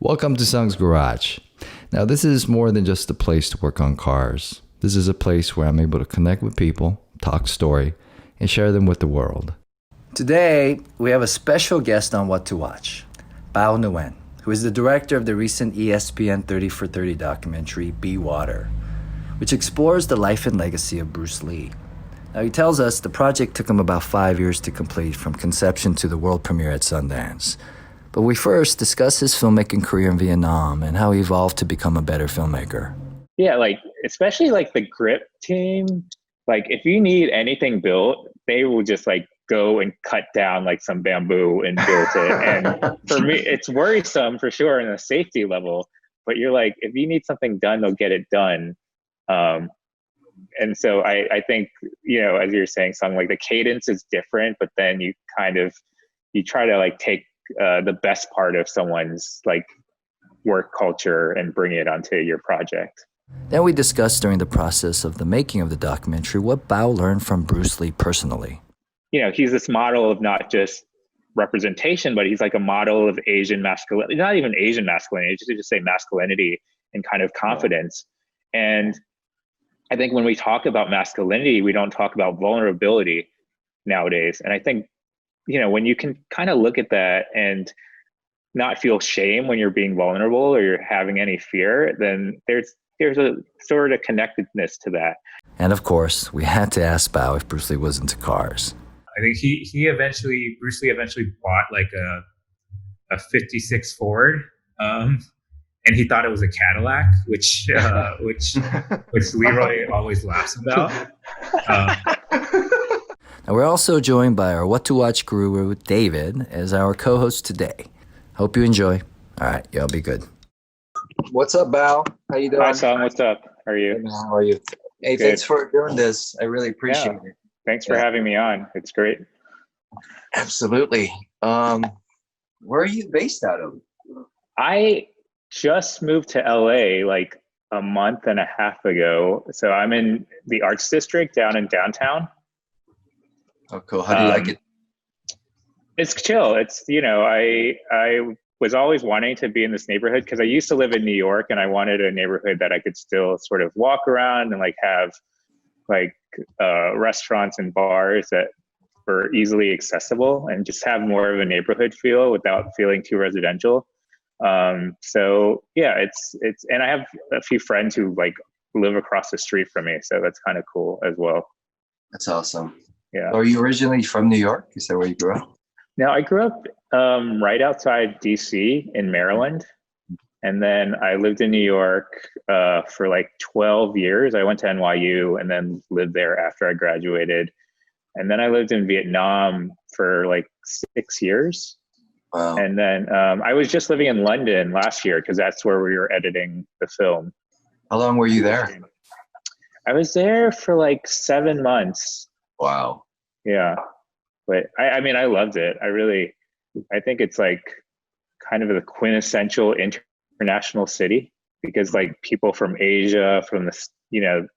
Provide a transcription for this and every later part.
Welcome to Sung's Garage. Now, this is more than just a place to work on cars. This is a place where I'm able to connect with people, talk story, and share them with the world. Today, we have a special guest on What to Watch, Bao Nguyen, who is the director of the recent ESPN 30 for 30 documentary, Be Water, which explores the life and legacy of Bruce Lee. Now, he tells us the project took him about 5 years to complete from conception to the world premiere at Sundance. But we first discuss his filmmaking career in Vietnam and how he evolved to become a better filmmaker. Yeah, especially the grip team, if you need anything built, they will just go and cut down some bamboo and build it. And for me, it's worrisome for sure in a safety level, but you're if you need something done, they'll get it done. And so I think, as you're saying, something the cadence is different, but then you try to take the best part of someone's work culture and bring it onto your project. Then we discussed during the process of the making of the documentary what Bao learned from Bruce Lee personally. He's this model of not just representation, but he's a model of Asian masculinity, not even Asian masculinity, just say masculinity and kind of confidence. And I think when we talk about masculinity, we don't talk about vulnerability nowadays. And I think, when you can kind of look at that and not feel shame when you're being vulnerable or you're having any fear, then there's a sort of connectedness to that. And of course, we had to ask Bao if Bruce Lee was into cars. I think Bruce Lee eventually bought a 56 Ford. And he thought it was a Cadillac, which Leroy always laughs about. And we're also joined by our What to Watch guru, David, as our co-host today. Hope you enjoy. All right, y'all be good. What's up, Bao? How you doing? Hi, Song. What's up? How are you? Hey, man, how are you? Hey, Good. Thanks for doing this. I really appreciate it. Thanks for having me on. It's great. Absolutely. Where are you based out of? I just moved to LA a month and a half ago. So I'm in the Arts District down in downtown. Oh, cool. How do you like it? It's chill. It's, I was always wanting to be in this neighborhood because I used to live in New York and I wanted a neighborhood that I could still sort of walk around and have restaurants and bars that were easily accessible and just have more of a neighborhood feel without feeling too residential. So yeah, it's, and I have a few friends who live across the street from me. So that's kind of cool as well. That's awesome. Yeah. Are you originally from New York? Is that where you grew up? Now I grew up right outside DC in Maryland. And then I lived in New York for 12 years. I went to NYU and then lived there after I graduated. And then I lived in Vietnam for 6 years. Wow. And then I was just living in London last year because that's where we were editing the film. How long were you there? I was there for 7 months. Wow. Yeah. But I mean, I loved it. I think it's kind of the quintessential international city because people from Asia, from the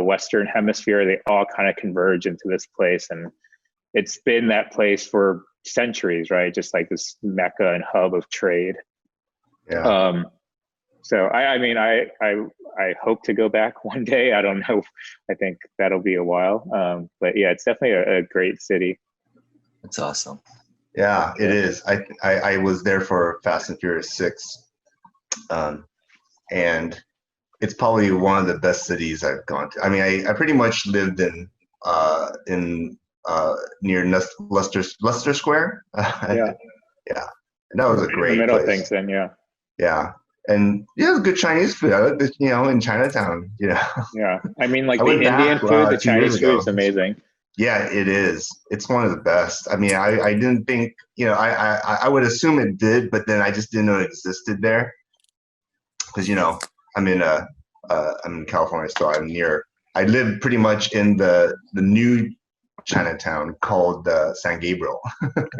Western hemisphere, they all kind of converge into this place. And it's been that place for centuries, right? Just this mecca and hub of trade. Yeah. So I mean, I hope to go back one day. I don't know. I think that'll be a while. But yeah, it's definitely a great city. That's awesome. Yeah, it is. I was there for Fast and Furious 6. And it's probably one of the best cities I've gone to. I mean, I pretty much lived in near Leicester Square. Yeah. Yeah. And that was a great middle place. things then, yeah. Yeah. And yeah, good Chinese food. I lived, in Chinatown, Yeah. I mean, I the went back, Indian food, the 2 years Chinese ago. food is amazing. Yeah, it is. It's one of the best. I mean, I didn't think, I would assume it did, but then I just didn't know it existed there. Because, I'm in California, so I live pretty much in the new Chinatown called San Gabriel.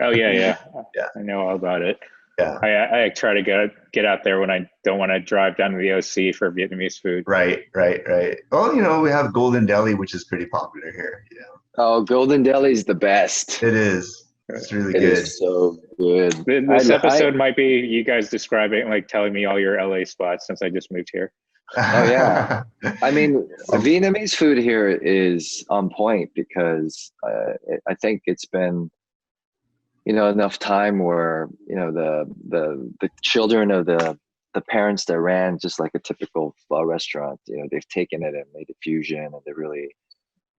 Oh yeah. Yeah. I know all about it. Yeah. I try to get out there when I don't want to drive down to the OC for Vietnamese food. Right. Well, we have Golden Deli, which is pretty popular here. Oh, Golden Deli is the best. It is. It's really It good. is so good. This episode might be you guys describing, like telling me all your LA spots since I just moved here. Oh yeah. I mean, So- Vietnamese food here is on point because I think it's been, enough time where the children of the parents that ran just like a typical restaurant, they've taken it and made it fusion, and they really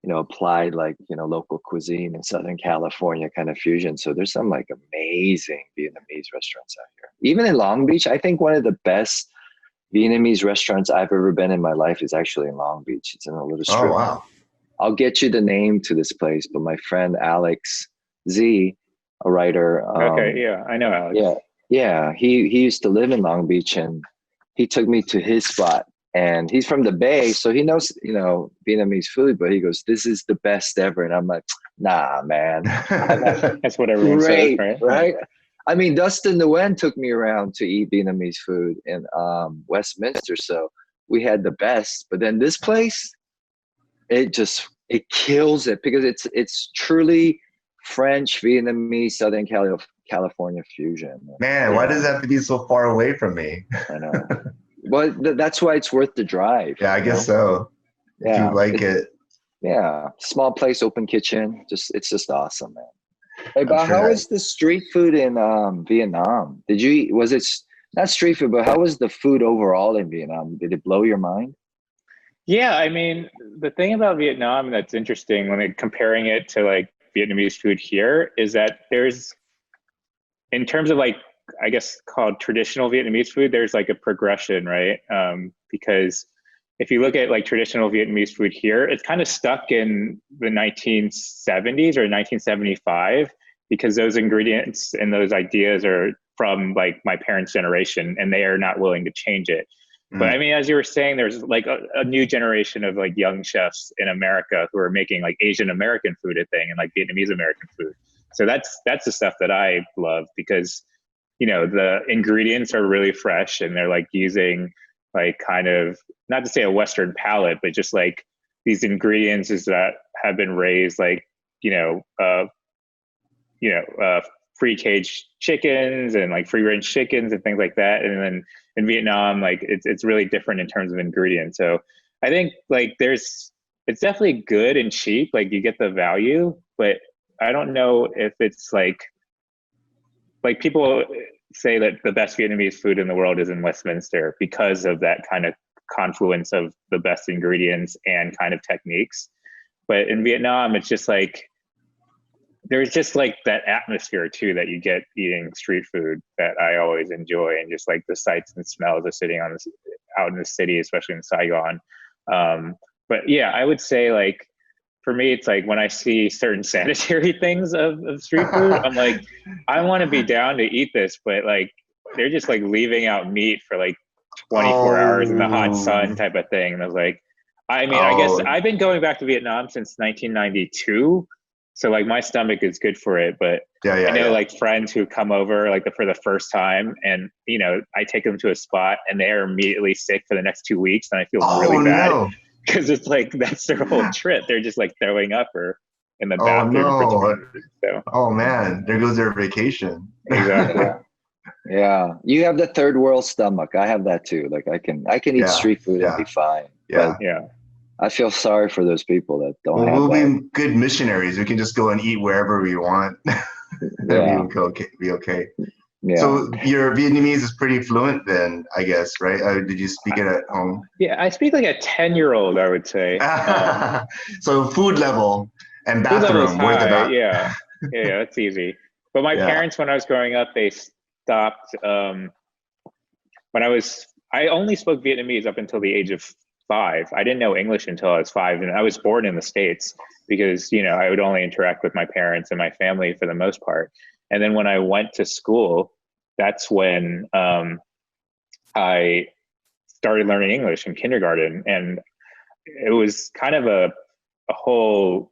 applied like local cuisine in Southern California kind of fusion. So there's some like amazing Vietnamese restaurants out here. Even in Long Beach, I think one of the best Vietnamese restaurants I've ever been in my life is actually in Long Beach. It's in a little strip. Oh wow. I'll get you the name to this place, but my friend Alex Z, a writer. Okay, yeah, I know Alex. Yeah. He used to live in Long Beach, and he took me to his spot. And he's from the Bay, so he knows, Vietnamese food. But he goes, "This is the best ever," and I'm like, "Nah, man." That's what everyone Great, says, right? right? I mean, Dustin Nguyen took me around to eat Vietnamese food in Westminster, so we had the best. But then this place, it kills it because it's truly French, Vietnamese, Southern California fusion. Man, why does it have to be so far away from me? I know. Well, that's why it's worth the drive. Yeah, I guess so. If Yeah, you like it. Yeah, small place, open kitchen. It's just awesome, man. Hey, I'm but sure how that- is the street food in Vietnam? Did you eat? Was it not street food, but how was the food overall in Vietnam? Did it blow your mind? Yeah, I mean, the thing about Vietnam that's interesting when comparing it to like Vietnamese food here is that there's, in terms of like, I guess called traditional Vietnamese food, there's like a progression, right? Because if you look at like traditional Vietnamese food here, it's kind of stuck in the 1970s or 1975 because those ingredients and those ideas are from like my parents' generation, and they are not willing to change it. But I mean, as you were saying, there's like a new generation of like young chefs in America who are making like Asian American food a thing and like Vietnamese American food. So that's the stuff that I love because, the ingredients are really fresh and they're like using like kind of, not to say a Western palate, but just like these ingredients is that have been raised like, free cage chickens and like free range chickens and things like that. And then in Vietnam, like it's really different in terms of ingredients. So I think like it's definitely good and cheap. Like you get the value, but I don't know if it's like people say that the best Vietnamese food in the world is in Westminster because of that kind of confluence of the best ingredients and kind of techniques. But in Vietnam, it's just like, there's just like that atmosphere too that you get eating street food that I always enjoy, and just like the sights and smells of sitting out in the city, especially in Saigon. But yeah, I would say like, for me, it's like when I see certain sanitary things of street food, I'm like, I want to be down to eat this, but like they're just like leaving out meat for like 24 hours in the hot sun type of thing. And I was like, I mean, I guess I've been going back to Vietnam since 1992. So like my stomach is good for it, but I know like friends who come over like for the first time, and I take them to a spot and they are immediately sick for the next 2 weeks, and I feel really bad. No. Because it's like that's their whole trip. They're just like throwing up or in the bathroom. No. So. Oh man, there goes their vacation. Exactly. Yeah, you have the third world stomach. I have that too. Like I can eat street food and be fine. Yeah, but I feel sorry for those people that don't have we'll that. be good missionaries. We can just go and eat wherever we want. We'll be okay. Yeah. So your Vietnamese is pretty fluent then, I guess, right? Did you speak it at home? Yeah, I speak like a 10-year-old, I would say. So food level and Food level's bathroom. Where's the high, yeah, that's easy. But my parents, when I was growing up, they stopped. When I only spoke Vietnamese up until the age of 5. I didn't know English until I was 5, and I was born in the States because I would only interact with my parents and my family for the most part. And then when I went to school, that's when I started learning English in kindergarten, and it was kind of a whole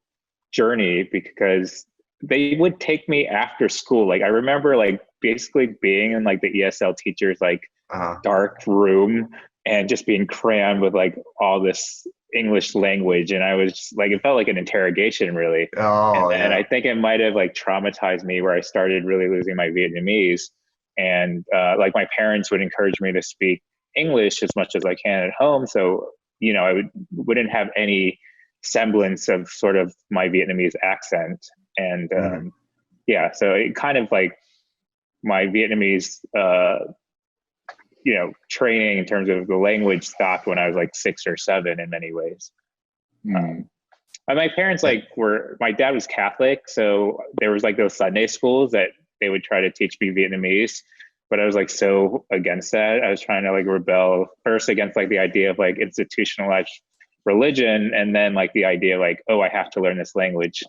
journey because they would take me after school. Like I remember like basically being in like the ESL teacher's like dark room and just being crammed with like all this English language. And I was like, it felt like an interrogation really. Oh, And yeah. I think it might have like traumatized me where I started really losing my Vietnamese. And like my parents would encourage me to speak English as much as I can at home. So, you know, wouldn't have any semblance of sort of my Vietnamese accent. And yeah, so it kind of like my Vietnamese, you know, training in terms of the language stopped when I was like 6 or 7 in many ways. And my parents my dad was Catholic. So there was like those Sunday schools that they would try to teach me Vietnamese, but I was like so against that. I was trying to like rebel first against like the idea of like institutionalized religion, and then like the idea like, oh, I have to learn this language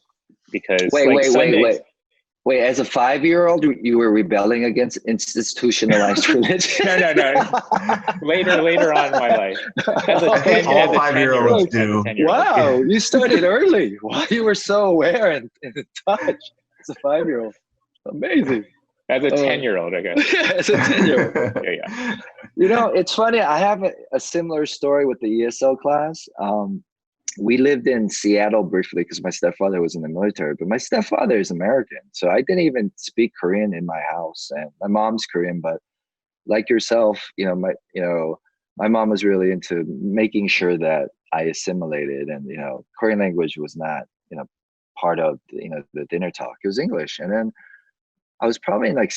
because wait, as a 5-year-old, you were rebelling against institutionalized religion? No. Later on in my life. I think all 5-year-olds do. Wow, you started early. Wow, you were so aware and in touch as a 5-year-old. Amazing. As a 10-year-old, I guess. As a 10-year-old. Yeah. You know, it's funny. I have a similar story with the ESL class. We lived in Seattle briefly because my stepfather was in the military, but my stepfather is American. So I didn't even speak Korean in my house, and my mom's Korean, but like yourself, my mom was really into making sure that I assimilated, and, Korean language was not, part of, the dinner talk. It was English. And then I was probably like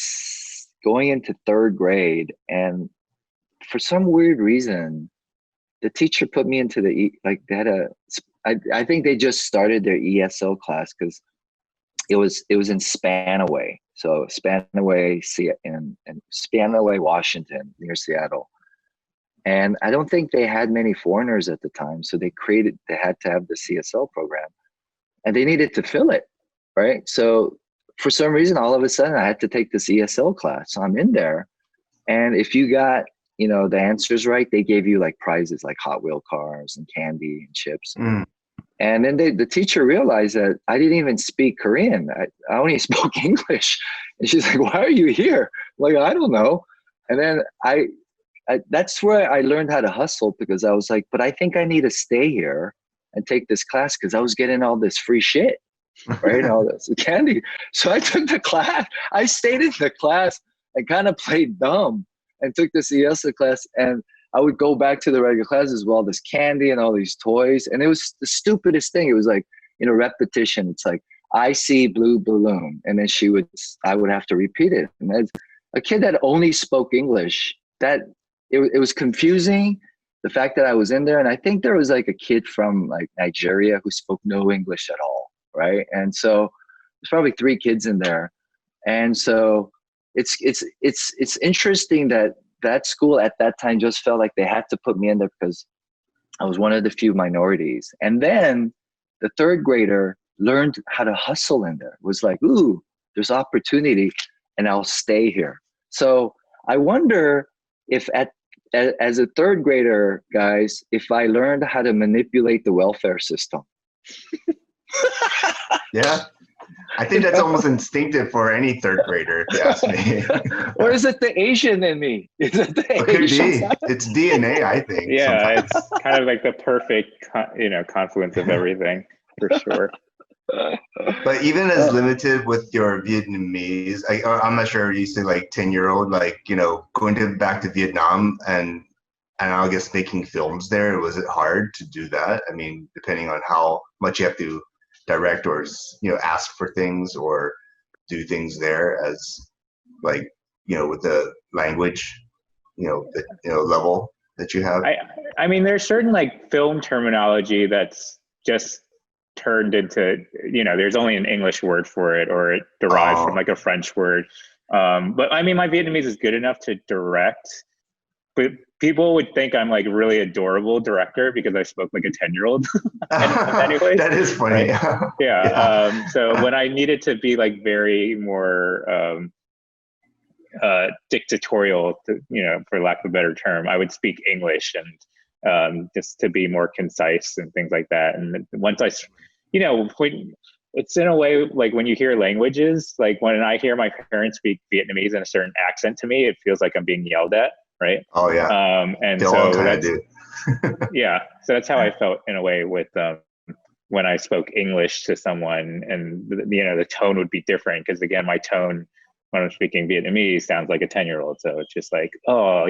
going into 3rd grade, and for some weird reason, the teacher put me into I think they just started their ESL class because it was in Spanaway. So Spanaway, Washington, near Seattle. And I don't think they had many foreigners at the time. So they had to have the CSL program, and they needed to fill it, right? So for some reason, all of a sudden I had to take this ESL class. So I'm in there, and if you got the answers right, they gave you like prizes like Hot Wheel cars and candy and chips. And then the teacher realized that I didn't even speak Korean. I only spoke English. And she's like, why are you here? I'm like, I don't know. And then that's where I learned how to hustle, because I was like, but I think I need to stay here and take this class because I was getting all this free shit, right? All this candy. So I took the class. I stayed in the class and kind of played dumb and took this ESL class, and I would go back to the regular classes with all this candy and all these toys. And it was the stupidest thing. It was like, repetition. It's like, I see blue balloon. And then I would have to repeat it. And as a kid that only spoke English, that it was confusing, the fact that I was in there. And I think there was like a kid from like Nigeria who spoke no English at all. Right. And so there's probably 3 kids in there. And so it's interesting that school at that time just felt like they had to put me in there because I was one of the few minorities. And then the 3rd grader learned how to hustle in there. It was like, ooh, there's opportunity, and I'll stay here. So I wonder if as a 3rd grader, guys, if I learned how to manipulate the welfare system. Yeah. I think that's almost instinctive for any 3rd grader, if you ask me. Or is it the Asian in me? Is it the Asian side? It's DNA, I think. Yeah, sometimes. it's kind of like the perfect, confluence of everything, for sure. But even as limited with your Vietnamese, I'm not sure, you say like 10-year-old, like, going back to Vietnam and I guess making films there, was it hard to do that? I mean, depending on how much you have to direct or ask for things or do things there, as like with the language level that you have. I mean, there's certain like film terminology that's just turned into there's only an English word for it, or it derives from like a French word. But I mean, my Vietnamese is good enough to direct, but people would think I'm like really adorable director because I spoke like a 10-year-old. Anyways, that is funny. Right? Yeah. So when I needed to be like very more dictatorial, for lack of a better term, I would speak English and just to be more concise and things like that. And once when it's in a way like when you hear languages, like when I hear my parents speak Vietnamese in a certain accent to me, it feels like I'm being yelled at. right? Oh yeah, And they all so kind of that's do. yeah, so that's how I felt in a way with when I spoke English to someone, and the tone would be different because again, my tone when I'm speaking Vietnamese sounds like a 10-year-old. So it's just like, oh,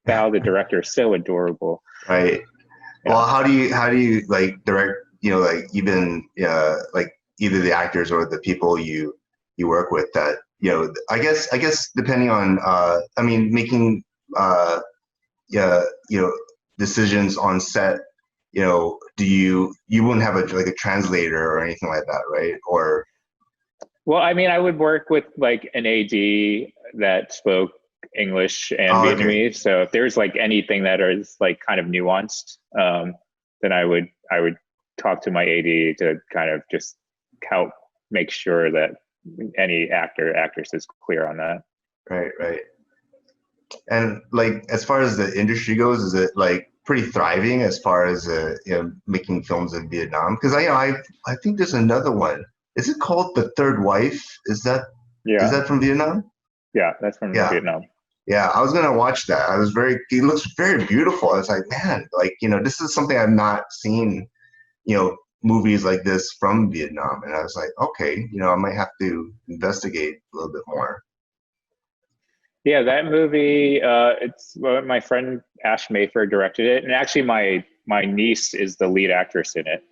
Bao, the director, is so adorable. Right. Yeah. Well, how do you like direct? Like even like either the actors or the people you work with that I guess depending on I mean making yeah decisions on set. Do you wouldn't have like a translator or anything like that, right? Or Well, I mean, I would work with like an AD that spoke English and okay. Vietnamese. So if there's like anything that is like kind of nuanced, then I would talk to my AD to kind of just help make sure that any actress is clear on that. Right. And like as far as the industry goes, is it like pretty thriving as far as making films in Vietnam? Because I think there's another one. Is it called The Third Wife? Is Yeah, that from Vietnam? yeah, that's from Yeah. Vietnam. Yeah, I was gonna watch that. It looks very beautiful. I was like, man, like, this is something I've not seen, movies like this from Vietnam. And I was like, okay, I might have to investigate a little bit more. Yeah, that movie. My friend Ash Mayfair directed it, and actually, my niece is the lead actress in it.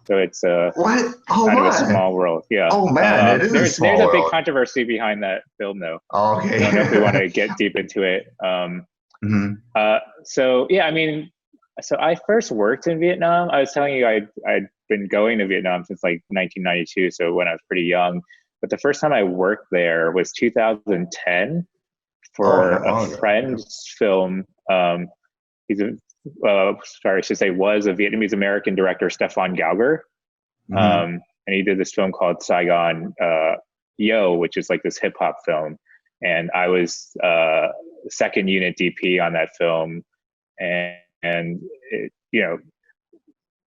So it's What? Oh kind of a my. small world. Yeah. Oh man, it is a There's small a big world. controversy behind that film, though. Okay. I don't know if we want to get deep into it. Mhm. So yeah, I mean, so I first worked in Vietnam. I was telling you I'd been going to Vietnam since like 1992, so when I was pretty young. But the first time I worked there was 2010 Oh, for not a long ago. friend's film. He's a sorry, I should say was a Vietnamese American director, Stefan Gauger. Mhm. And he did this film called Saigon Yo, which is like this hip hop film. And I was second unit DP on that film. And it,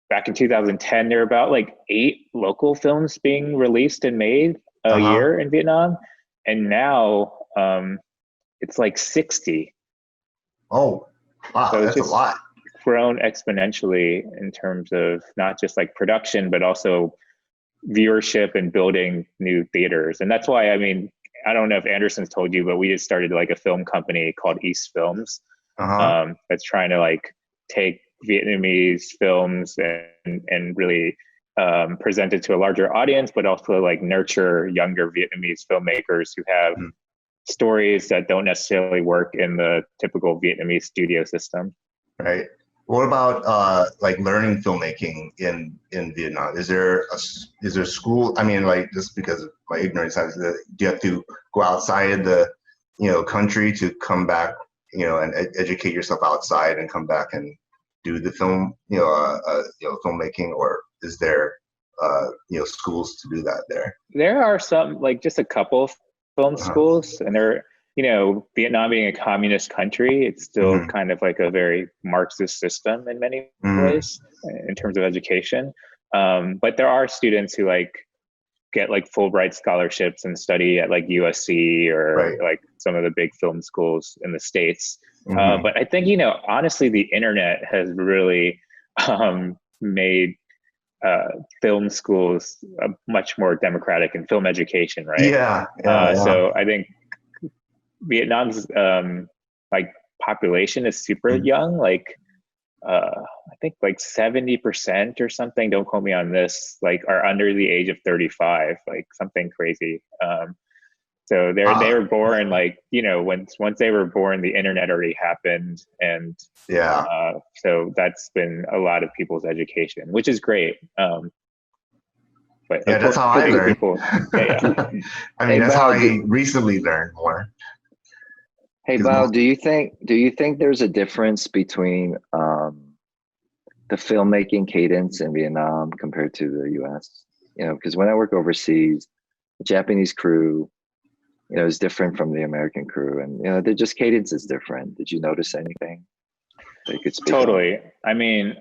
back in 2010, there were about like 8 local films being released and made a Uh-huh. year in Vietnam. And now it's like 60. Oh, wow, So it's that's a just lot. grown exponentially in terms of not just like production, but also viewership and building new theaters. And that's why, I mean, I don't know if Anderson's told you, but we just started like a film company called East Films Uh-huh. that's trying to like take Vietnamese films and really present it to a larger audience, but also like nurture younger Vietnamese filmmakers who have Mhm. stories that don't necessarily work in the typical Vietnamese studio system. Right. What about like learning filmmaking in Vietnam? Is there school? I mean, like just because of my ignorance, do you have to go outside the country to come back, and educate yourself outside and come back and do the film, filmmaking, or is there schools to do that there? There are some, like just a couple film Uh-huh. schools, and they're, Vietnam being a communist country, it's still Hmm. kind of like a very Marxist system in many Hmm. ways in terms of education. But there are students who like get like Fulbright scholarships and study at like USC or Right. like some of the big film schools in the States. Hmm. But I think, honestly, the internet has really made film schools much more democratic in film education, right? Yeah. So I think Vietnam's like population is super Mhm. young, like I think like 70% or something, don't quote me on this, like are under the age of 35, like something crazy. So they Ah, were born like, once they were born, the internet already happened. And yeah. so that's been a lot of people's education, which is great. But Yeah, that's how I unfortunately, learned. people, yeah. I Hey mean, that's how Bao, I recently learned more. hey 'Cause Bao, do you think there's a difference between the filmmaking cadence in Vietnam compared to the US? Because when I work overseas, the Japanese crew, is different from the American crew, and they're just cadence is different. Did you notice anything that you could speak on? Totally. I mean,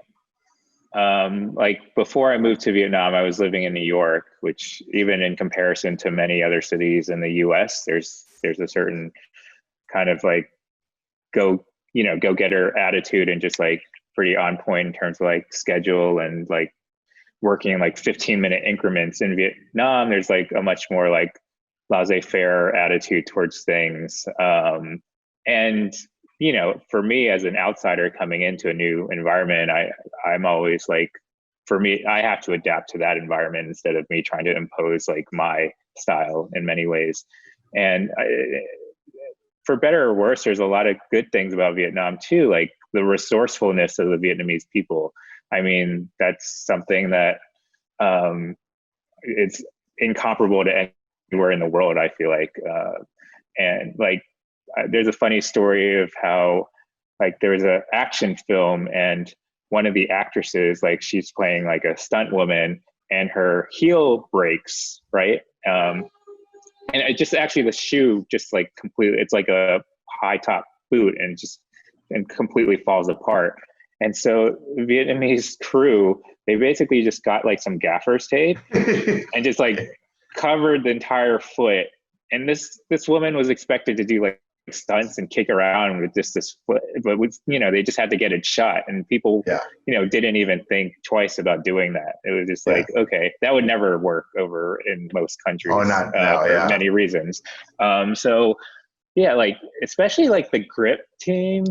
like before I moved to Vietnam, I was living in New York, which even in comparison to many other cities in the US, there's a certain kind of like go getter attitude and just like pretty on point in terms of like schedule and like working in like 15-minute increments. In Vietnam, there's like a much more like laissez-faire attitude towards things. And, for me as an outsider coming into a new environment, I'm always like, for me, I have to adapt to that environment instead of me trying to impose like my style in many ways. And for better or worse, there's a lot of good things about Vietnam too, like the resourcefulness of the Vietnamese people. I mean, that's something that it's incomparable to anywhere in the world, I feel like. And like, there's a funny story of how like there was an action film and one of the actresses, like she's playing like a stunt woman and her heel breaks, right? And it just actually the shoe just like completely, it's like a high top boot and completely falls apart. And so the Vietnamese crew, they basically just got like some gaffer's tape and just like covered the entire foot. And this woman was expected to do like stunts and kick around with just this foot, but with, they just had to get it shot, and people didn't even think twice about doing that. It was just like, okay, that would never work over in most countries for many reasons. So yeah, like especially like the grip team,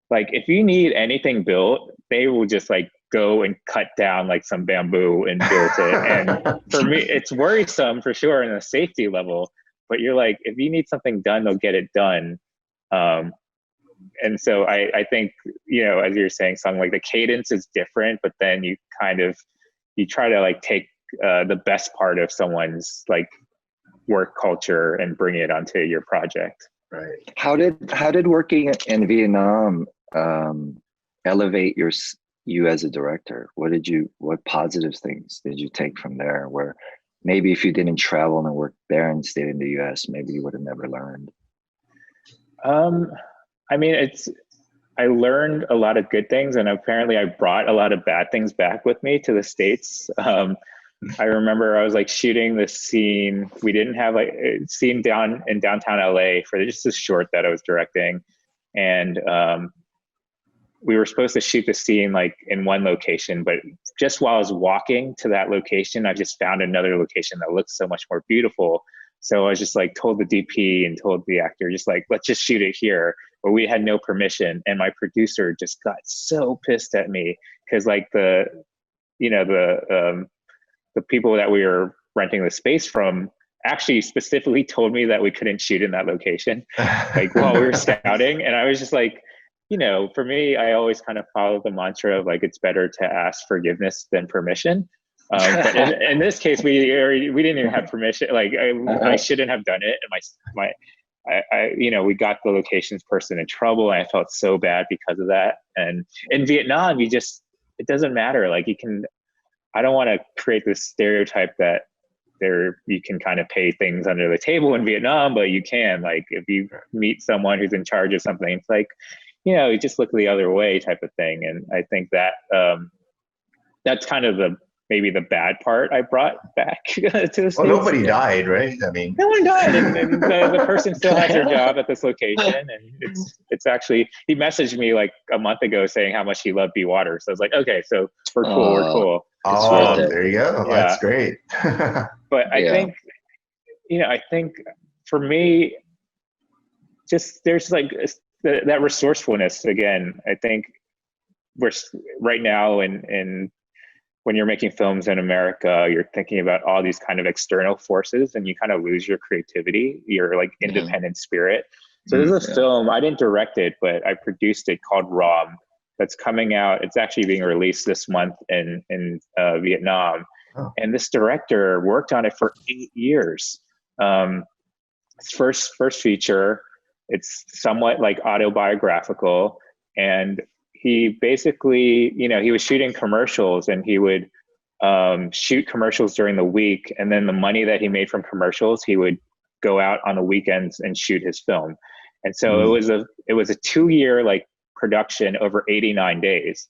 like if you need anything built, they will just like go and cut down like some bamboo and build it. And for me, it's worrisome for sure in a safety level. But you're like, if you need something done, they'll get it done. And so I think, as you're saying, something like the cadence is different, but then you try to like take the best part of someone's like work culture and bring it onto your project. Right. How did working in Vietnam elevate you as a director? What positive things did you take from there, where maybe if you didn't travel and work there and stayed in the US, maybe you would have never learned? I mean, I learned a lot of good things, and apparently I brought a lot of bad things back with me to the States. I remember I was like shooting this scene. We didn't have like a scene down in downtown LA for just a short that I was directing. And we were supposed to shoot the scene like in one location, but just while I was walking to that location, I just found another location that looked so much more beautiful. So I was just like told the DP and told the actor, just like, let's just shoot it here. But we had no permission. And my producer just got so pissed at me because like the people that we were renting the space from actually specifically told me that we couldn't shoot in that location, like while we were scouting. And I was just like, for me, I always kind of follow the mantra of like, it's better to ask forgiveness than permission. But in this case, we didn't even have permission. Like I shouldn't have done it. And we got the locations person in trouble, and I felt so bad because of that. And in Vietnam, it doesn't matter. Like I don't want to create this stereotype that you can kind of pay things under the table in Vietnam, but you can, like, if you meet someone who's in charge of something, it's like, you just look the other way type of thing. And I think that that's kind of maybe the bad part I brought back to the States. Well, nobody died, right? I mean, no one died, and the person still has their job at this location. And it's actually, he messaged me like a month ago saying how much he loved Be Water. So I was like, okay, so we're cool. Oh, there you go. Yeah. That's great. But I think, I think for me, just there's like that resourcefulness again. I think we're right now in when you're making films in America, you're thinking about all these kind of external forces, and you kind of lose your creativity, your like independent spirit. So there's a film, I didn't direct it, but I produced it, called Rom, that's coming out. It's actually being released this month in Vietnam. Oh. And this director worked on it for 8 years. It's first feature. It's somewhat like autobiographical, and he basically, he was shooting commercials, and he would shoot commercials during the week. And then the money that he made from commercials, he would go out on the weekends and shoot his film. And so it was a 2-year like production over 89 days.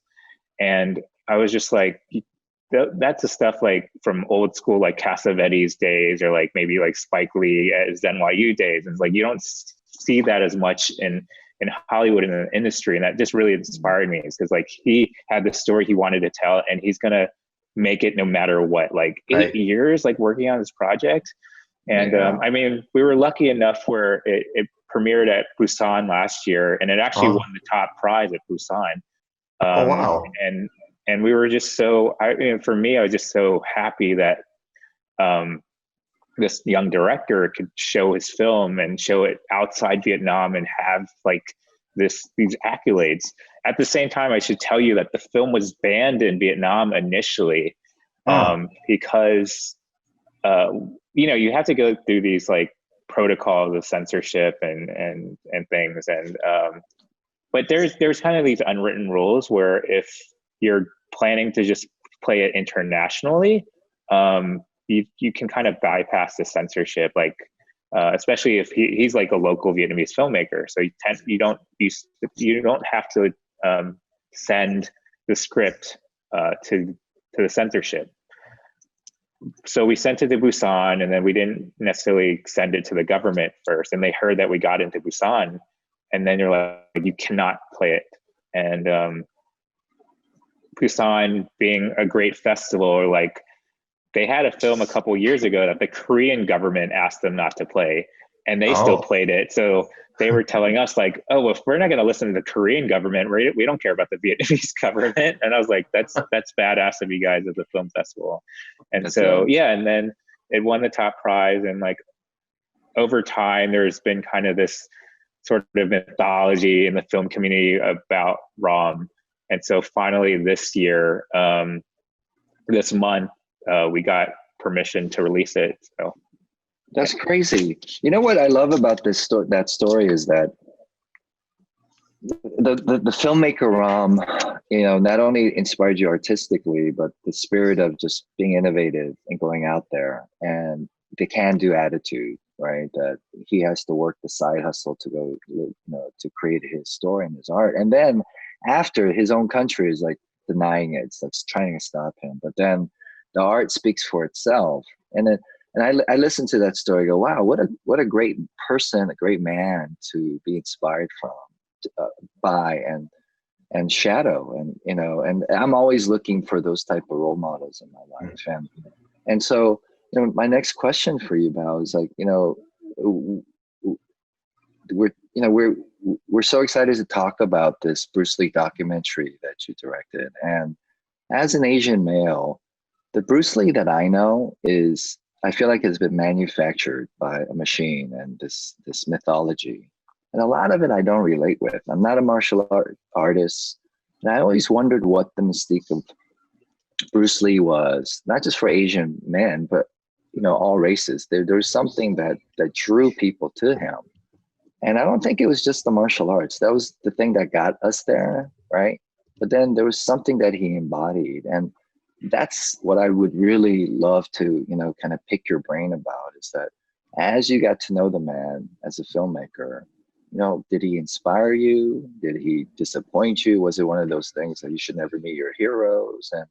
And I was just like, that's the stuff like from old school, like Cassavetes days, or like maybe like Spike Lee as NYU days. And it's like, you don't see that as much in in Hollywood and in the industry. And that just really inspired me, because like he had the story he wanted to tell, and he's going to make it no matter what. Like 8 years like working on this project. And I mean, we were lucky enough where it premiered at Busan last year, and it actually won the top prize at Busan. Wow. And we were just so, for me, I was just so happy that this young director could show his film and show it outside Vietnam and have like these accolades. At the same time, I should tell you that the film was banned in Vietnam initially, because you have to go through these like protocols of censorship and things. And but there's kind of these unwritten rules where if you're planning to just play it internationally, you can kind of bypass the censorship, like especially if he's like a local Vietnamese filmmaker. So you don't have to send the script to the censorship. So we sent it to Busan, and then we didn't necessarily send it to the government first. And they heard that we got into Busan, and then you're like, you cannot play it. And Busan being a great festival, like they had a film a couple years ago that the Korean government asked them not to play, and they still played it. So they were telling us like, oh, well, if we're not going to listen to the Korean government, we don't care about the Vietnamese government. And I was like, that's badass of you guys at the film festival. And that's so, and then it won the top prize. And like over time, there's been kind of this sort of mythology in the film community about Rom. And so finally this year, this month, we got permission to release it. So that's crazy. You know what I love about that story is that the filmmaker Ram, not only inspired you artistically, but the spirit of just being innovative and going out there, and the can-do attitude, right? That he has to work the side hustle to go, to create his story and his art, and then after his own country is like denying it, it's like trying to stop him, but then the art speaks for itself. And I listen to that story, go, wow, what a great person, a great man to be inspired from, by and shadow. And I'm always looking for those type of role models in my life. And so, my next question for you, Bao, is like, we're so excited to talk about this Bruce Lee documentary that you directed. And as an Asian male, the Bruce Lee that I know I feel like has been manufactured by a machine and this mythology. And a lot of it I don't relate with. I'm not a martial artist. And I always wondered what the mystique of Bruce Lee was, not just for Asian men, but all races. There's something that drew people to him. And I don't think it was just the martial arts. That was the thing that got us there, right? But then there was something that he embodied. And that's what I would really love to, kind of pick your brain about, is that as you got to know the man as a filmmaker, did he inspire you? Did he disappoint you? Was it one of those things that you should never meet your heroes? And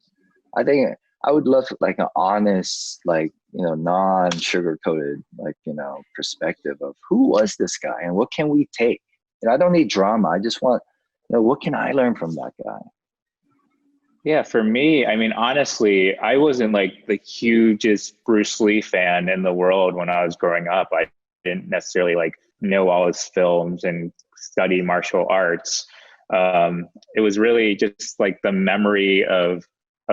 I think I would love like an honest, like, non-sugar coated, like, perspective of who was this guy and what can we take? I don't need drama. I just want, what can I learn from that guy? Yeah, for me, I mean, honestly, I wasn't like the hugest Bruce Lee fan in the world when I was growing up. I didn't necessarily like know all his films and study martial arts. It was really just like the memory of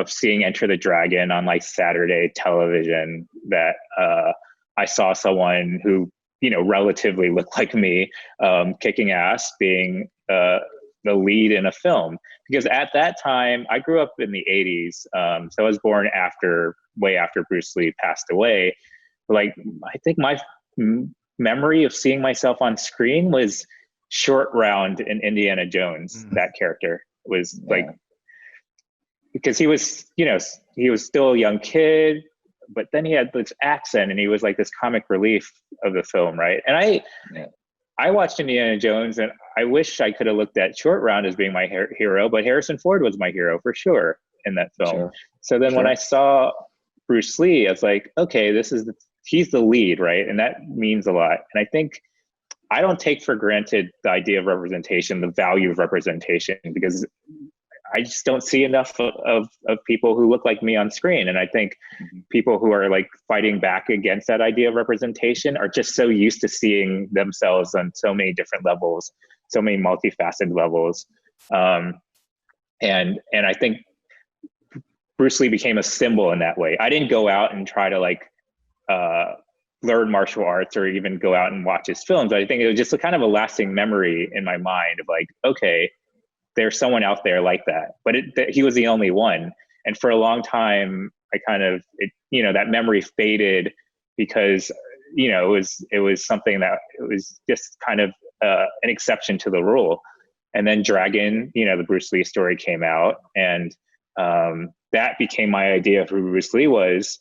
seeing Enter the Dragon on like Saturday television that I saw someone who, relatively looked like me, kicking ass, being the lead in a film. Because at that time, I grew up in the 80s. So I was born way after Bruce Lee passed away. Like, I think my memory of seeing myself on screen was Short Round in Indiana Jones. That character was like, because he was still a young kid, but then he had this accent and he was like this comic relief of the film, right? And I watched Indiana Jones and I wish I could have looked at Short Round as being my hero, but Harrison Ford was my hero for sure in that film. Sure. So then when I saw Bruce Lee, I was like, okay, he's the lead, right? And that means a lot. And I think I don't take for granted the idea of representation, the value of representation, because I just don't see enough of people who look like me on screen. And I think people who are like fighting back against that idea of representation are just so used to seeing themselves on so many different levels, so many multifaceted levels. And I think Bruce Lee became a symbol in that way. I didn't go out and try to like learn martial arts or even go out and watch his films. I think it was just a kind of a lasting memory in my mind of like, okay, there's someone out there like that, but he was the only one. And for a long time, I kind of, that memory faded because, it was something that it was just kind of an exception to the rule. And then Dragon, the Bruce Lee story came out, and that became my idea of who Bruce Lee was,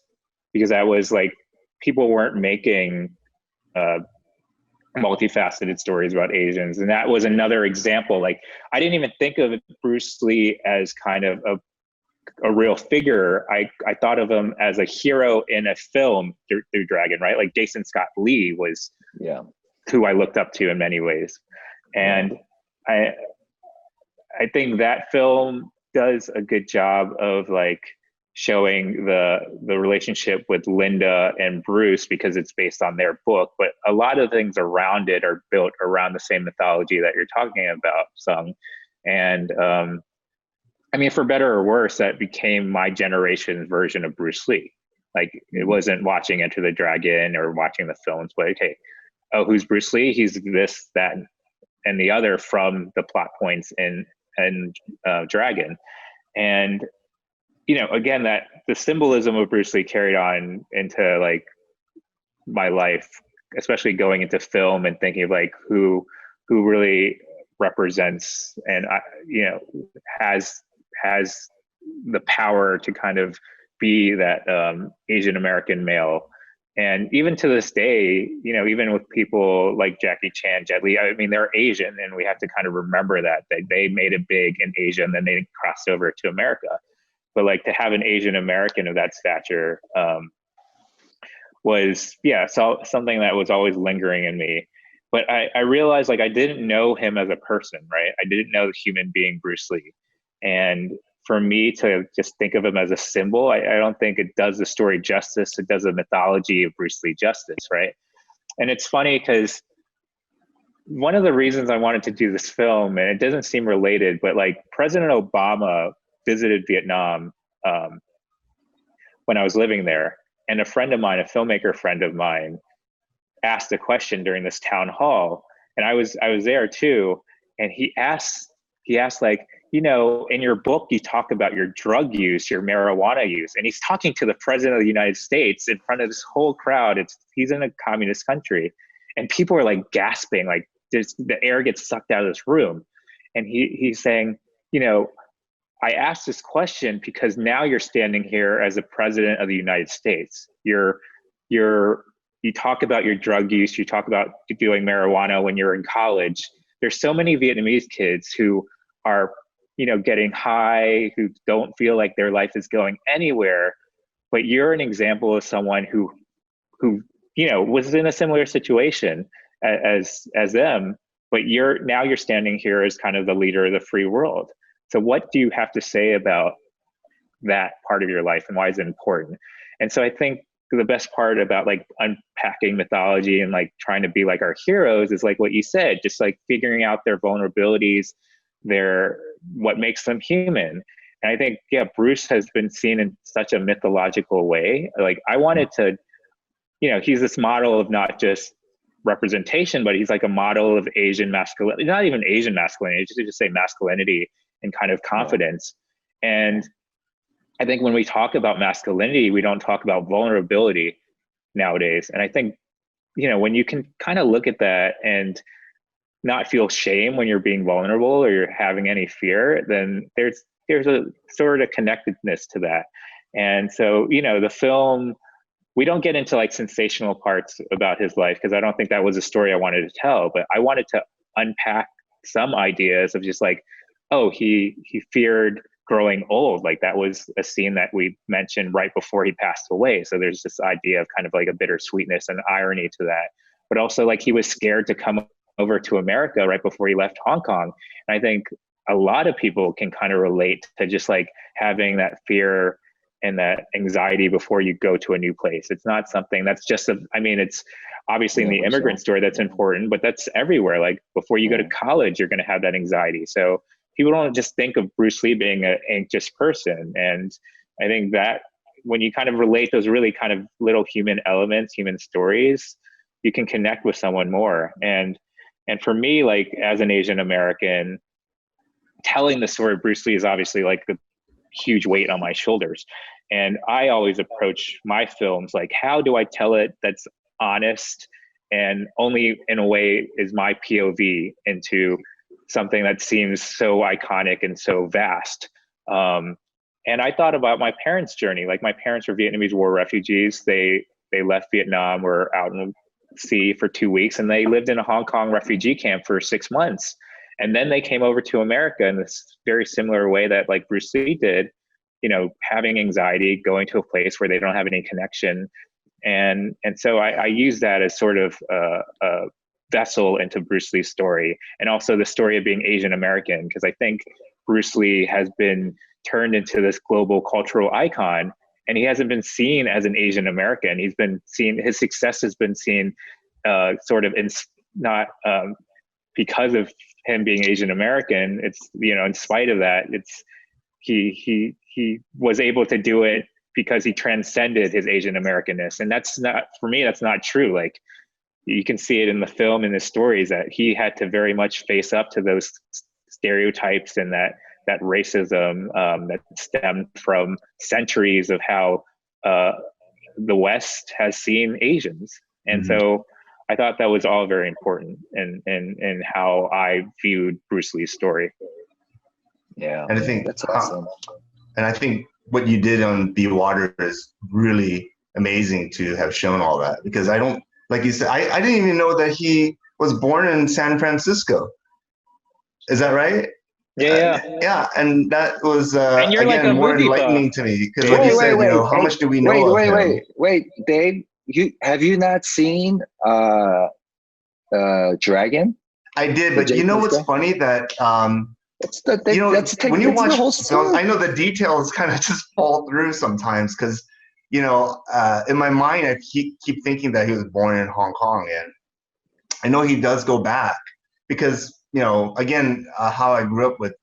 because I was like, people weren't making multifaceted stories about Asians. And that was another example. Like, I didn't even think of Bruce Lee as kind of a real figure. I thought of him as a hero in a film through Dragon, right? Like Jason Scott Lee was who I looked up to in many ways. And I think that film does a good job of like showing the relationship with Linda and Bruce, because it's based on their book, but a lot of things around it are built around the same mythology that you're talking about, Sung. And I mean, for better or worse, that became my generation's version of Bruce Lee. Like, it wasn't watching Enter the Dragon or watching the films, but okay, oh, who's Bruce Lee? He's this, that, and the other from the plot points in Dragon. And again, that the symbolism of Bruce Lee carried on into like my life, especially going into film and thinking of like who really represents and has the power to kind of be that Asian American male. And even to this day, even with people like Jackie Chan, Jet Li, I mean, they're Asian, and we have to kind of remember that they made it big in Asia and then they crossed over to America. But like, to have an Asian American of that stature was, something that was always lingering in me. But I realized, like, I didn't know him as a person, right? I didn't know the human being Bruce Lee. And for me to just think of him as a symbol, I don't think it does the story justice. It does the mythology of Bruce Lee justice, right? And it's funny because one of the reasons I wanted to do this film, and it doesn't seem related, but like President Obama visited Vietnam when I was living there, and a friend of mine, a filmmaker friend of mine, asked a question during this town hall, and I was there too, and he asked like, in your book you talk about your drug use, your marijuana use, and he's talking to the president of the United States in front of this whole crowd. He's in a communist country, and people are like gasping, like the air gets sucked out of this room, and he's saying, I asked this question because now you're standing here as a president of the United States. You talk about your drug use, you talk about doing marijuana when you're in college. There's so many Vietnamese kids who are, getting high, who don't feel like their life is going anywhere. But you're an example of someone who was in a similar situation as them, but you're standing here as kind of the leader of the free world. So what do you have to say about that part of your life, and why is it important? And so I think the best part about like unpacking mythology and like trying to be like our heroes is like what you said, just like figuring out their vulnerabilities, what makes them human. And I think, Bruce has been seen in such a mythological way. Like, I wanted to, he's this model of not just representation, but he's like a model of Asian masculinity, not even Asian masculinity, just say masculinity and kind of confidence. And I think when we talk about masculinity, we don't talk about vulnerability nowadays. And I think, when you can kind of look at that and not feel shame when you're being vulnerable or you're having any fear, then there's a sort of connectedness to that. And so, the film, we don't get into like sensational parts about his life, because I don't think that was a story I wanted to tell, but I wanted to unpack some ideas of just like, oh, he feared growing old. Like, that was a scene that we mentioned right before he passed away. So there's this idea of kind of like a bittersweetness and irony to that, but also like he was scared to come over to America right before he left Hong Kong. And I think a lot of people can kind of relate to just like having that fear and that anxiety before you go to a new place. It's not something that's just I mean, it's obviously in the immigrant story that's important, but that's everywhere. Like before you go to college, you're going to have that anxiety. So people don't just think of Bruce Lee being an anxious person. And I think that when you kind of relate those really kind of little human elements, human stories, you can connect with someone more. And for me, like as an Asian American, telling the story of Bruce Lee is obviously like a huge weight on my shoulders. And I always approach my films like, how do I tell it that's honest and only in a way is my POV into something that seems so iconic and so vast. And I thought about my parents' journey. Like my parents were Vietnamese War refugees. They left Vietnam, were out in the sea for 2 weeks, and they lived in a Hong Kong refugee camp for 6 months. And then they came over to America in this very similar way that like Bruce Lee did, you know, having anxiety, going to a place where they don't have any connection. And so I use that as sort of a vessel into Bruce Lee's story, and also the story of being Asian American, because I think Bruce Lee has been turned into this global cultural icon, and he hasn't been seen as an Asian American. He's been seen, his success has been seen sort of in not because of him being Asian American. It's, you know, in spite of that, it's he was able to do it because he transcended his Asian Americanness. And that's not, for me, that's not true. Like you can see it in the film and the stories that he had to very much face up to those stereotypes and that racism that stemmed from centuries of how the West has seen Asians. And so I thought that was all very important in how I viewed Bruce Lee's story. Yeah, And I think that's awesome. And I think what you did on Be Water is really amazing to have shown all that, because I don't, like you said, I didn't even know that he was born in San Francisco. Is that right? Yeah, and that was and you're again like a more movie enlightening buff. to me, because like you said, you know, how much do we know of him? Wait, Dave, have you not seen Dragon? I did, but you know what's funny, that you know, when you watch films, I know the details kind of just fall through sometimes, because you know, in my mind, I keep thinking that he was born in Hong Kong, and I know he does go back, because you know, again, how I grew up with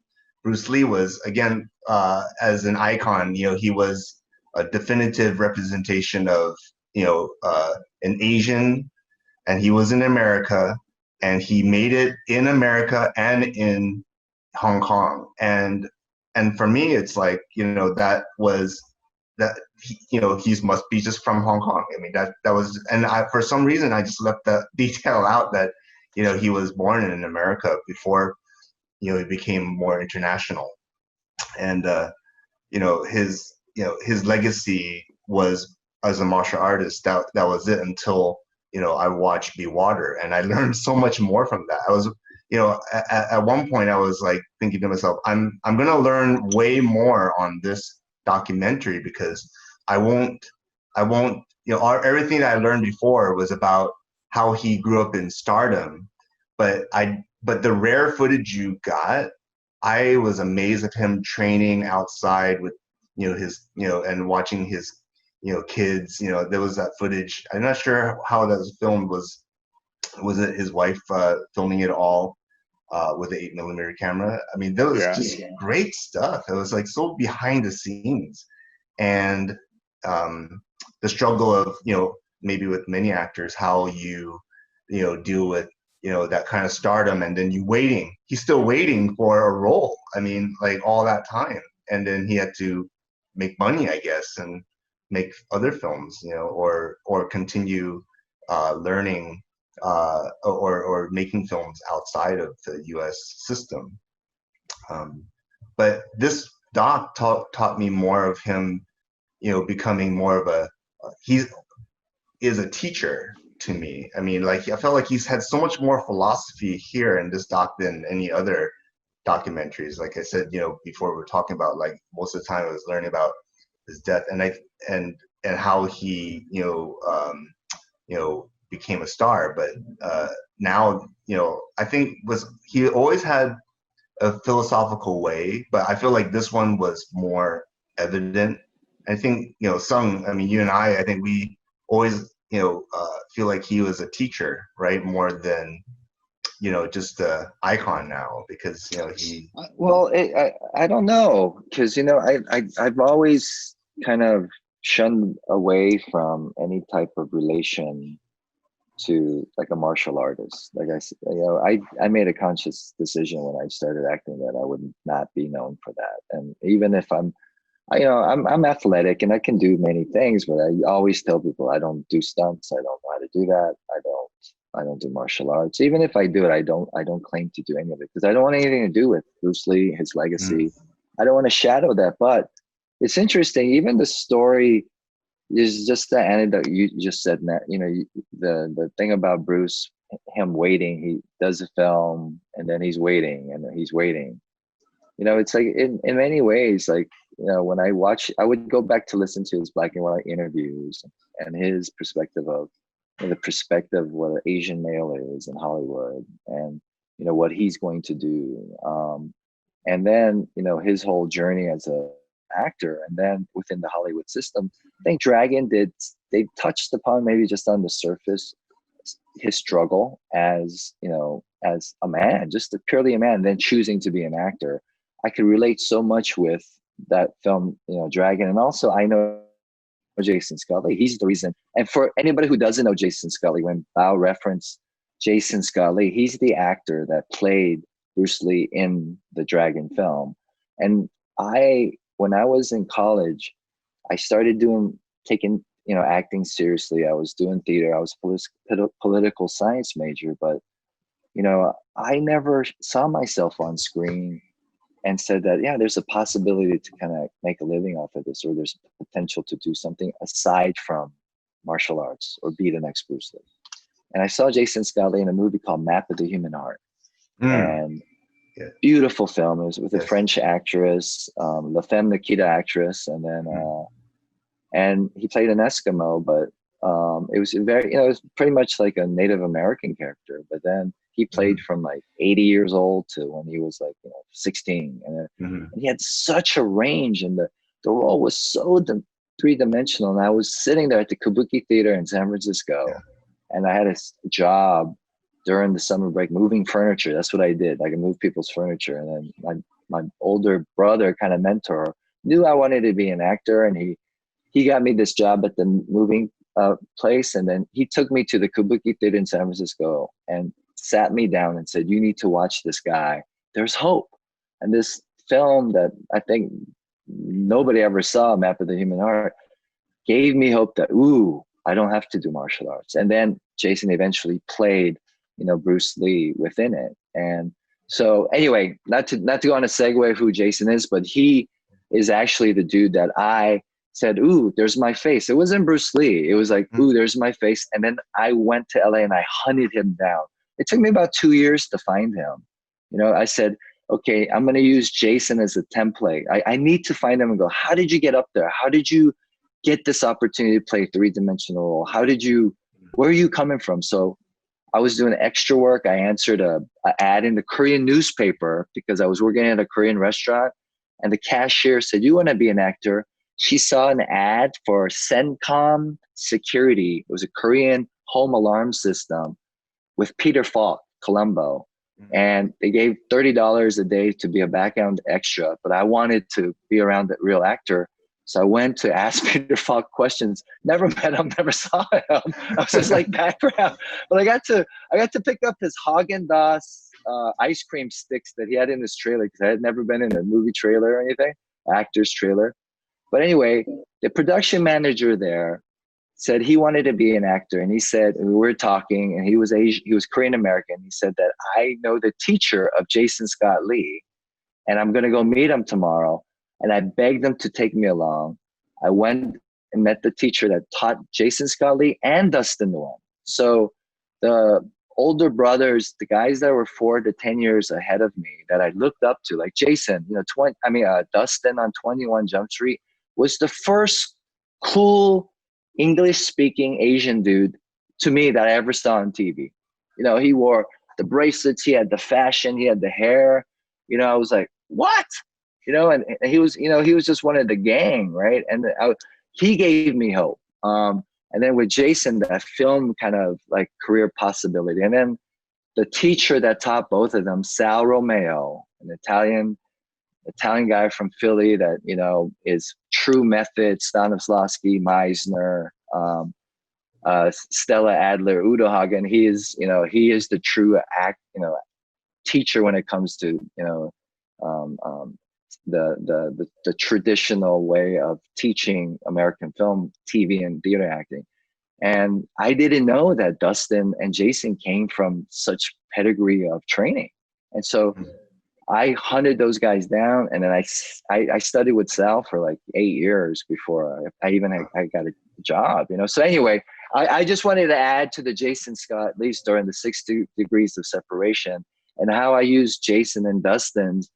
Bruce Lee was, again, as an icon, you know, he was a definitive representation of, you know, an Asian, and he was in America, and he made it in America and in Hong Kong. And for me, it's like, you know, that was that, you know, he must be just from Hong Kong. I mean, that was, and for some reason, I just left that detail out, that, you know, he was born in America before, you know, he became more international. And, you know, his legacy was as a martial artist. That was it until, you know, I watched Be Water, and I learned so much more from that. I was, you know, at one point I was like thinking to myself, I'm going to learn way more on this documentary, because I won't, you know, everything that I learned before was about how he grew up in stardom, but the rare footage you got, I was amazed at him training outside with, you know, his, you know, and watching his, you know, kids. You know, there was that footage. I'm not sure how that was filmed. Was it his wife filming it all with the 8mm camera? I mean, that was just great stuff. It was like so behind the scenes, and the struggle of, you know, maybe with many actors, how you know, deal with, you know, that kind of stardom, and then he's still waiting for a role. I mean, like all that time, and then he had to make money, I guess, and make other films, you know, or continue learning or making films outside of the U.S. system. But this doc taught me more of him, you know, becoming more of he is a teacher to me. I mean, like, I felt like he's had so much more philosophy here in this doc than any other documentaries. Like I said, you know, before we were talking about, like, most of the time I was learning about his death, and how he, you know, became a star. But now, I think he always had a philosophical way, but I feel like this one was more evident. I think, Sung, I mean, you and I think we always, feel like he was a teacher, right? More than, just the icon now, because, he. Well, I don't know, because, I've always kind of shunned away from any type of relation to like a martial artist. Like I said, I made a conscious decision when I started acting that I would not be known for that. And even if I'm athletic and I can do many things, but I always tell people I don't do stunts. I don't know how to do that. I don't do martial arts. Even if I do it, I don't claim to do any of it because I don't want anything to do with Bruce Lee, his legacy. I don't want to shadow that. But it's interesting. Even the story is just the anecdote you just said, Matt. The thing about Bruce, him waiting. He does a film and then he's waiting and he's waiting. It's like in many ways, like, when I watch, I would go back to listen to his black and white interviews and his perspective of the perspective of what an Asian male is in Hollywood and, what he's going to do. And then, his whole journey as a actor and then within the Hollywood system. I think Dragon they touched upon maybe just on the surface, his struggle as, as a man, just purely a man, and then choosing to be an actor. I could relate so much with that film, Dragon. And also I know Jason Scully. He's the reason. And for anybody who doesn't know Jason Scully, when Bao referenced Jason Scully, he's the actor that played Bruce Lee in the Dragon film. And when I was in college, I started taking acting seriously. I was doing theater. I was a political science major, but, I never saw myself on screen and said that, yeah, there's a possibility to kind of make a living off of this, or there's potential to do something aside from martial arts or be the next Bruce Lee. And I saw Jason Scully in a movie called Map of the Human Heart. And beautiful film. It was with a French actress, La Femme Nikita actress. And then, and he played an Eskimo, but it was it was pretty much like a Native American character. But then he played from like 80 years old to when he was like 16, and he had such a range, and the role was so three-dimensional. And I was sitting there at the Kabuki Theater in San Francisco, and I had a job during the summer break moving furniture. That's what I did. I could move people's furniture, and then my older brother, kind of mentor, knew I wanted to be an actor, and he got me this job at the moving place, and then he took me to the Kabuki Theater in San Francisco and sat me down and said, "You need to watch this guy. There's hope." And this film that I think nobody ever saw, Map of the Human Heart, gave me hope that, I don't have to do martial arts. And then Jason eventually played, Bruce Lee within it. And so anyway, not to go on a segue who Jason is, but he is actually the dude that I said, there's my face. It wasn't Bruce Lee. It was like, there's my face. And then I went to LA and I hunted him down. It took me about 2 years to find him. I said, okay, I'm going to use Jason as a template. I need to find him and go, how did you get up there? How did you get this opportunity to play a three-dimensional role? Where are you coming from? So I was doing extra work. I answered a ad in the Korean newspaper because I was working at a Korean restaurant, and the cashier said, "You want to be an actor?" She saw an ad for Sencom Security. It was a Korean home alarm system with Peter Falk, Columbo. And they gave $30 a day to be a background extra, but I wanted to be around the real actor. So I went to ask Peter Falk questions. Never met him, never saw him. I was just like background. But I got to pick up his Haagen-Dazs ice cream sticks that he had in his trailer, because I had never been in a movie trailer or anything, actor's trailer. But anyway, the production manager there said he wanted to be an actor, and he said, we were talking, and he was Korean American. He said that, I know the teacher of Jason Scott Lee, and I'm going to go meet him tomorrow. And I begged him to take me along. I went and met the teacher that taught Jason Scott Lee and Dustin Nguyen. So the older brothers, the guys that were 4 to 10 years ahead of me that I looked up to, like Jason, Dustin on 21 Jump Street was the first cool English-speaking Asian dude to me that I ever saw on TV. he wore the bracelets, he had the fashion, he had the hair. I was like, what? And he was, he was just one of the gang, right? And he gave me hope. And then with Jason, that film kind of like career possibility. And then the teacher that taught both of them, Sal Romeo, an Italian guy from Philly that, is true method, Stanislavski, Meisner, Stella Adler, Udo Hagen. He is the true teacher when it comes to, the traditional way of teaching American film, TV, and theater acting. And I didn't know that Dustin and Jason came from such pedigree of training. And so I hunted those guys down, and then I studied with Sal for like 8 years before I got a job, So anyway, I just wanted to add to the Jason Scott, at least during the 6 degrees of separation, and how I used Jason and Dustin's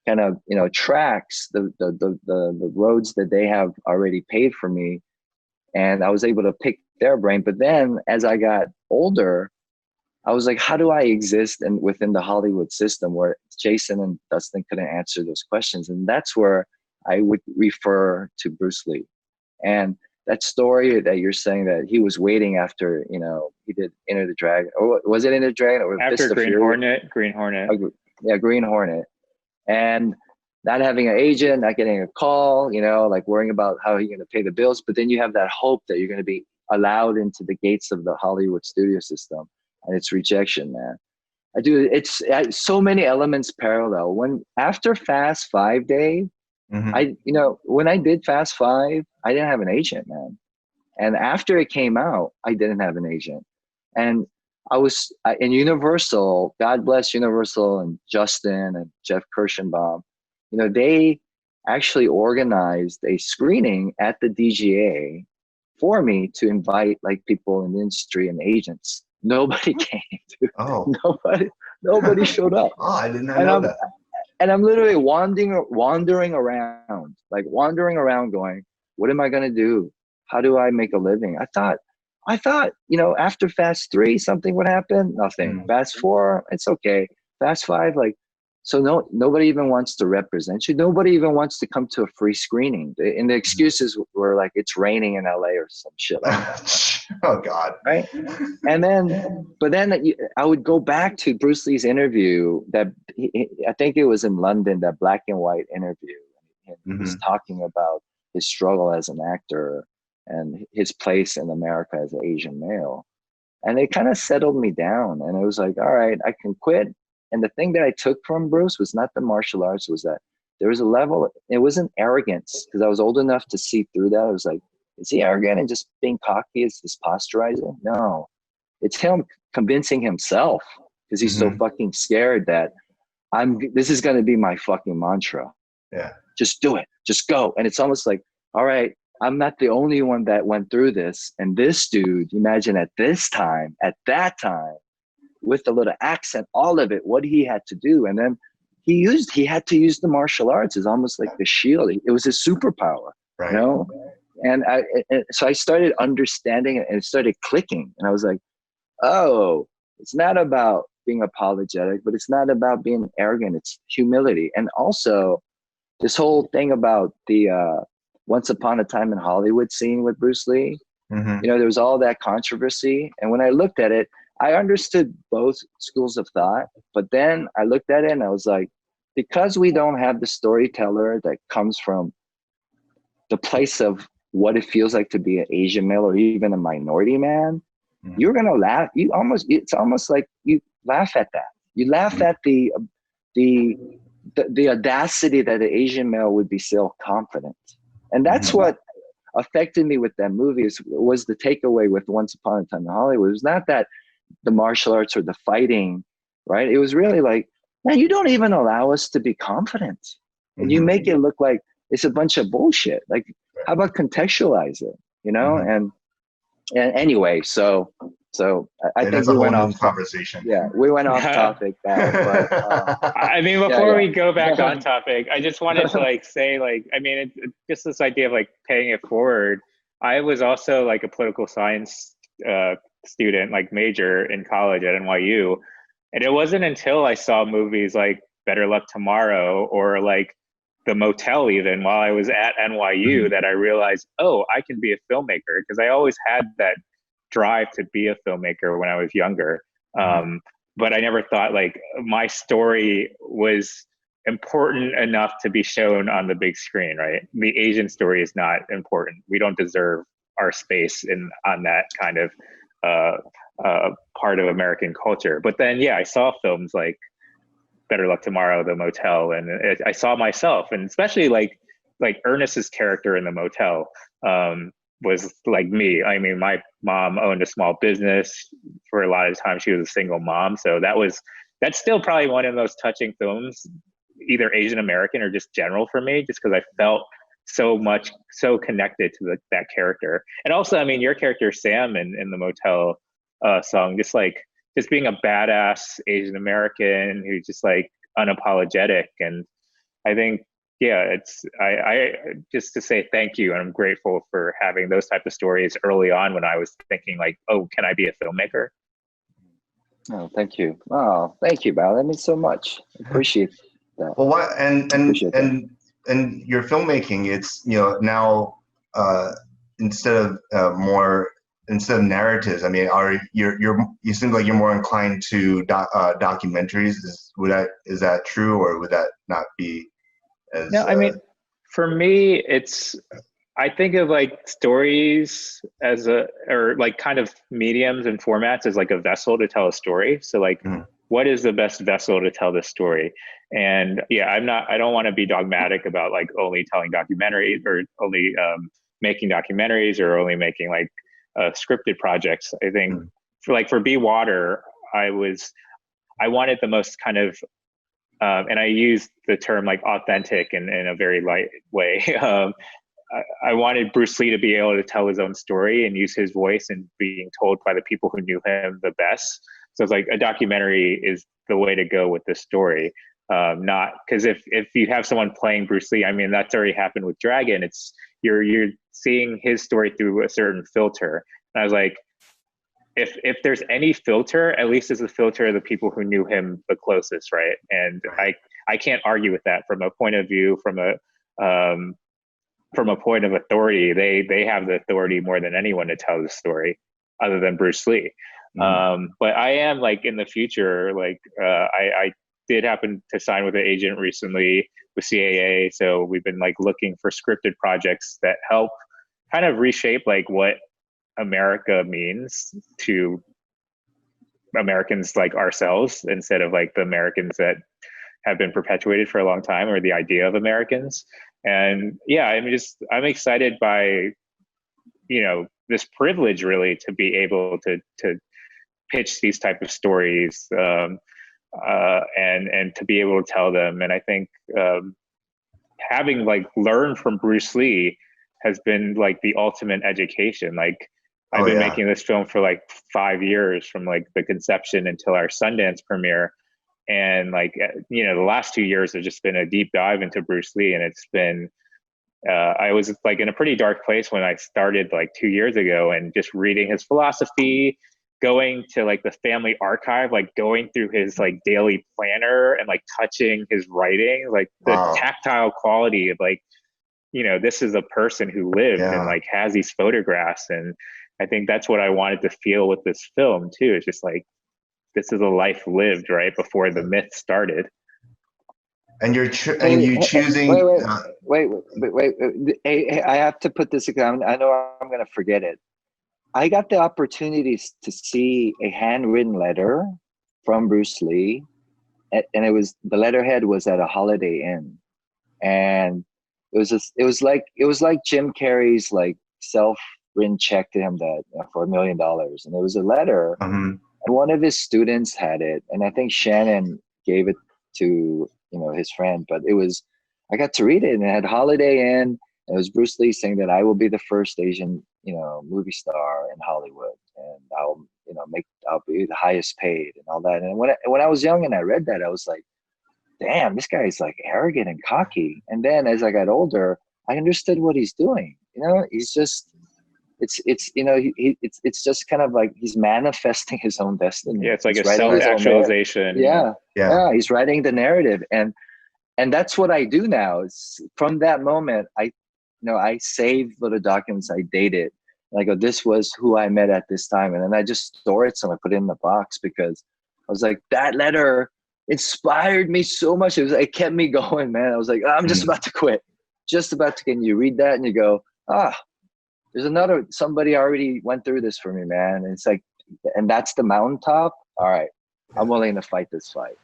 kind of, tracks, the roads that they have already paved for me. And I was able to pick their brain. But then as I got older, I was like, how do I exist within the Hollywood system where Jason and Dustin couldn't answer those questions? And that's where I would refer to Bruce Lee. And that story that you're saying that he was waiting after, he did Enter the Dragon, or was it Enter the Dragon? Or after Fist of Green Fury? Hornet. Yeah, Green Hornet. And not having an agent, not getting a call, like worrying about how you're going to pay the bills. But then you have that hope that you're going to be allowed into the gates of the Hollywood studio system, and it's rejection, man. It's so many elements parallel. When after Fast 5 Day, when I did Fast 5, I didn't have an agent, man. And after it came out, I didn't have an agent. And I was in Universal, God bless Universal and Justin and Jeff Kirschenbaum. They actually organized a screening at the DGA for me to invite like people in the industry and agents. Nobody came. Dude. Oh, nobody showed up. Oh, I did not know that. And I'm literally wandering around going, what am I going to do? How do I make a living? I thought, after Fast 3, something would happen. Nothing. Fast 4, it's okay. Fast 5, so nobody even wants to represent you. Nobody even wants to come to a free screening. And the excuses were like, it's raining in LA or some shit like that. Oh God. Right. And then I would go back to Bruce Lee's interview I think it was in London, that black and white interview. He was talking about his struggle as an actor and his place in America as an Asian male. And it kind of settled me down. And it was like, all right, I can quit. And the thing that I took from Bruce was not the martial arts, was that there was a level, it wasn't arrogance, because I was old enough to see through that. I was like, is he arrogant and just being cocky? Is this posturizing? No, it's him convincing himself, because he's so fucking scared that this is going to be my fucking mantra. Yeah. Just do it. Just go. And it's almost like, all right, I'm not the only one that went through this. And this dude, imagine at that time, with a little accent, all of it, what he had to do. And then he had to use the martial arts as almost like the shield. It was his superpower, right. And so I started understanding it, and it started clicking. And I was like, oh, it's not about being apologetic, but it's not about being arrogant. It's humility. And also this whole thing about the Once Upon a Time in Hollywood scene with Bruce Lee, there was all that controversy. And when I looked at it, I understood both schools of thought, but then I looked at it and I was like, because we don't have the storyteller that comes from the place of what it feels like to be an Asian male or even a minority man, you're going to laugh. It's almost like you laugh at that. You laugh at the audacity that an Asian male would be self-confident. And that's what affected me with that movie was the takeaway with Once Upon a Time in Hollywood. It was not that the martial arts or the fighting, right? It was really like, man, you don't even allow us to be confident. And you make it look like it's a bunch of bullshit. Like, how about contextualize it, And anyway, so I think we went off conversation. Yeah, we went off topic. I mean, before we go back on topic, I just wanted to say, it's just this idea of paying it forward. I was also a political science student, like major in college at NYU. And it wasn't until I saw movies like Better Luck Tomorrow or like The Motel, even while I was at NYU, that I realized, oh, I can be a filmmaker, because I always had that drive to be a filmmaker when I was younger. But I never thought like my story was important enough to be shown on the big screen, right? The Asian story is not important. We don't deserve our space on that kind of part of American culture. But then, yeah, I saw films like Better Luck Tomorrow, The Motel, and I saw myself, and especially like Ernest's character in The Motel was like me. I mean, my mom owned a small business. For a lot of time, she was a single mom, so that's still probably one of the most touching films, either Asian American or just general for me, just because I felt so connected to that character. And also, I mean, your character Sam in The Motel song, just being a badass Asian American who's just like unapologetic. And I think, yeah, I just to say thank you, and I'm grateful for having those type of stories early on when I was thinking like, oh, can I be a filmmaker? Oh, thank you. Oh, thank you, Bao. That means so much. Appreciate that. Well, what Appreciate that. and your filmmaking, it's now instead of narratives. I mean, you seem like you're more inclined to documentaries. Is that true, or would that not be as? No, I mean, for me, I think of like stories or like kind of mediums and formats as like a vessel to tell a story. So like, what is the best vessel to tell this story? And yeah, I don't want to be dogmatic about like only telling documentaries or only making documentaries or only making like scripted projects. I think for Be Water, I wanted the most kind of, and I use the term like authentic in a very light way. I wanted Bruce Lee to be able to tell his own story and use his voice and being told by the people who knew him the best. So it's like a documentary is the way to go with this story. Not because if you have someone playing Bruce Lee, I mean, that's already happened with Dragon. It's you're seeing his story through a certain filter. And I was like, if there's any filter, at least it's the filter of the people who knew him the closest, right? And I can't argue with that from a point of view, from a point of authority. They have the authority more than anyone to tell the story, other than Bruce Lee. But I am like in the future, like I did happen to sign with an agent recently with CAA, so we've been like looking for scripted projects that help kind of reshape like what America means to Americans like ourselves, instead of like the Americans that have been perpetuated for a long time, or the idea of Americans. And yeah, I'm excited by, this privilege really to be able to pitch these type of stories and to be able to tell them. And I think having like learned from Bruce Lee has been like the ultimate education. Like I've been making this film for like 5 years, from like the conception until our Sundance premiere. And like, the last 2 years have just been a deep dive into Bruce Lee. And it's been, I was like in a pretty dark place when I started like 2 years ago, and just reading his philosophy, going to like the family archive, like going through his like daily planner and like touching his writing, like the tactile quality of like, this is a person who lived and like has these photographs. And I think that's what I wanted to feel with this film too. It's just like, this is a life lived right before the myth started. And choosing. Wait. Hey, I have to put this again. I know I'm going to forget it. I got the opportunity to see a handwritten letter from Bruce Lee, and the letterhead was at a Holiday Inn, and it was like Jim Carrey's like self-written check to him that for $1 million, and it was a letter. And one of his students had it, and I think Shannon gave it to his friend. But I got to read it, and it had Holiday Inn. And it was Bruce Lee saying that I will be the first Asian movie star in Hollywood, and I'll be the highest paid and all that. And when I was young and I read that, I was like, damn, this guy's like arrogant and cocky. And then as I got older, I understood what he's doing. He's just it's it's just kind of like he's manifesting his own destiny. Yeah, it's like he's a self-actualization. Yeah, he's writing the narrative, and that's what I do now. It's from that moment, I save little documents, I date it, and I go, this was who I met at this time, and then I just store it somewhere, put it in the box, because I was like, that letter inspired me so much. It kept me going, man. I was like, I'm just about to quit, and you read that and you go, there's somebody already went through this for me, man. And it's like, and that's the mountaintop. All right, I'm willing to fight this fight,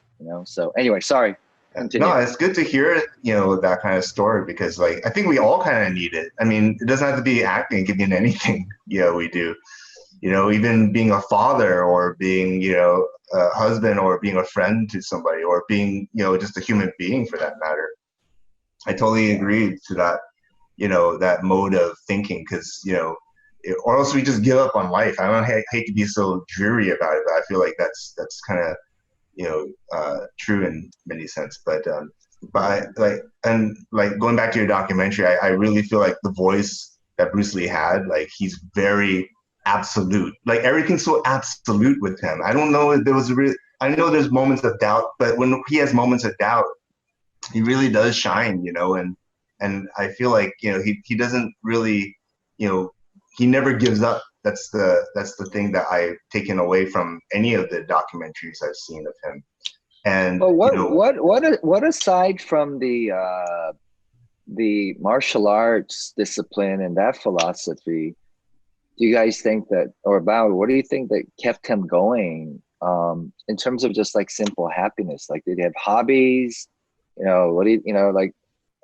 So anyway, sorry. Continue. No, it's good to hear, that kind of story, because like, I think we all kind of need it. I mean, it doesn't have to be acting, it could be in anything, we do, even being a father, or being, a husband, or being a friend to somebody, or being, just a human being for that matter. I totally agree to that, that mode of thinking, because, or else we just give up on life. I don't hate to be so dreary about it, but I feel like that's kind of, true in many sense. But going back to your documentary, I really feel like the voice that Bruce Lee had, like, he's very absolute. Like, everything's so absolute with him. I don't know if there was I know there's moments of doubt, but when he has moments of doubt, he really does shine, and I feel like, he doesn't really, he never gives up. That's the thing that I've taken away from any of the documentaries I've seen of him. And what aside from the martial arts discipline and that philosophy, do you guys think that, or about what do you think that kept him going, in terms of just like simple happiness? Like, did he have hobbies? Like,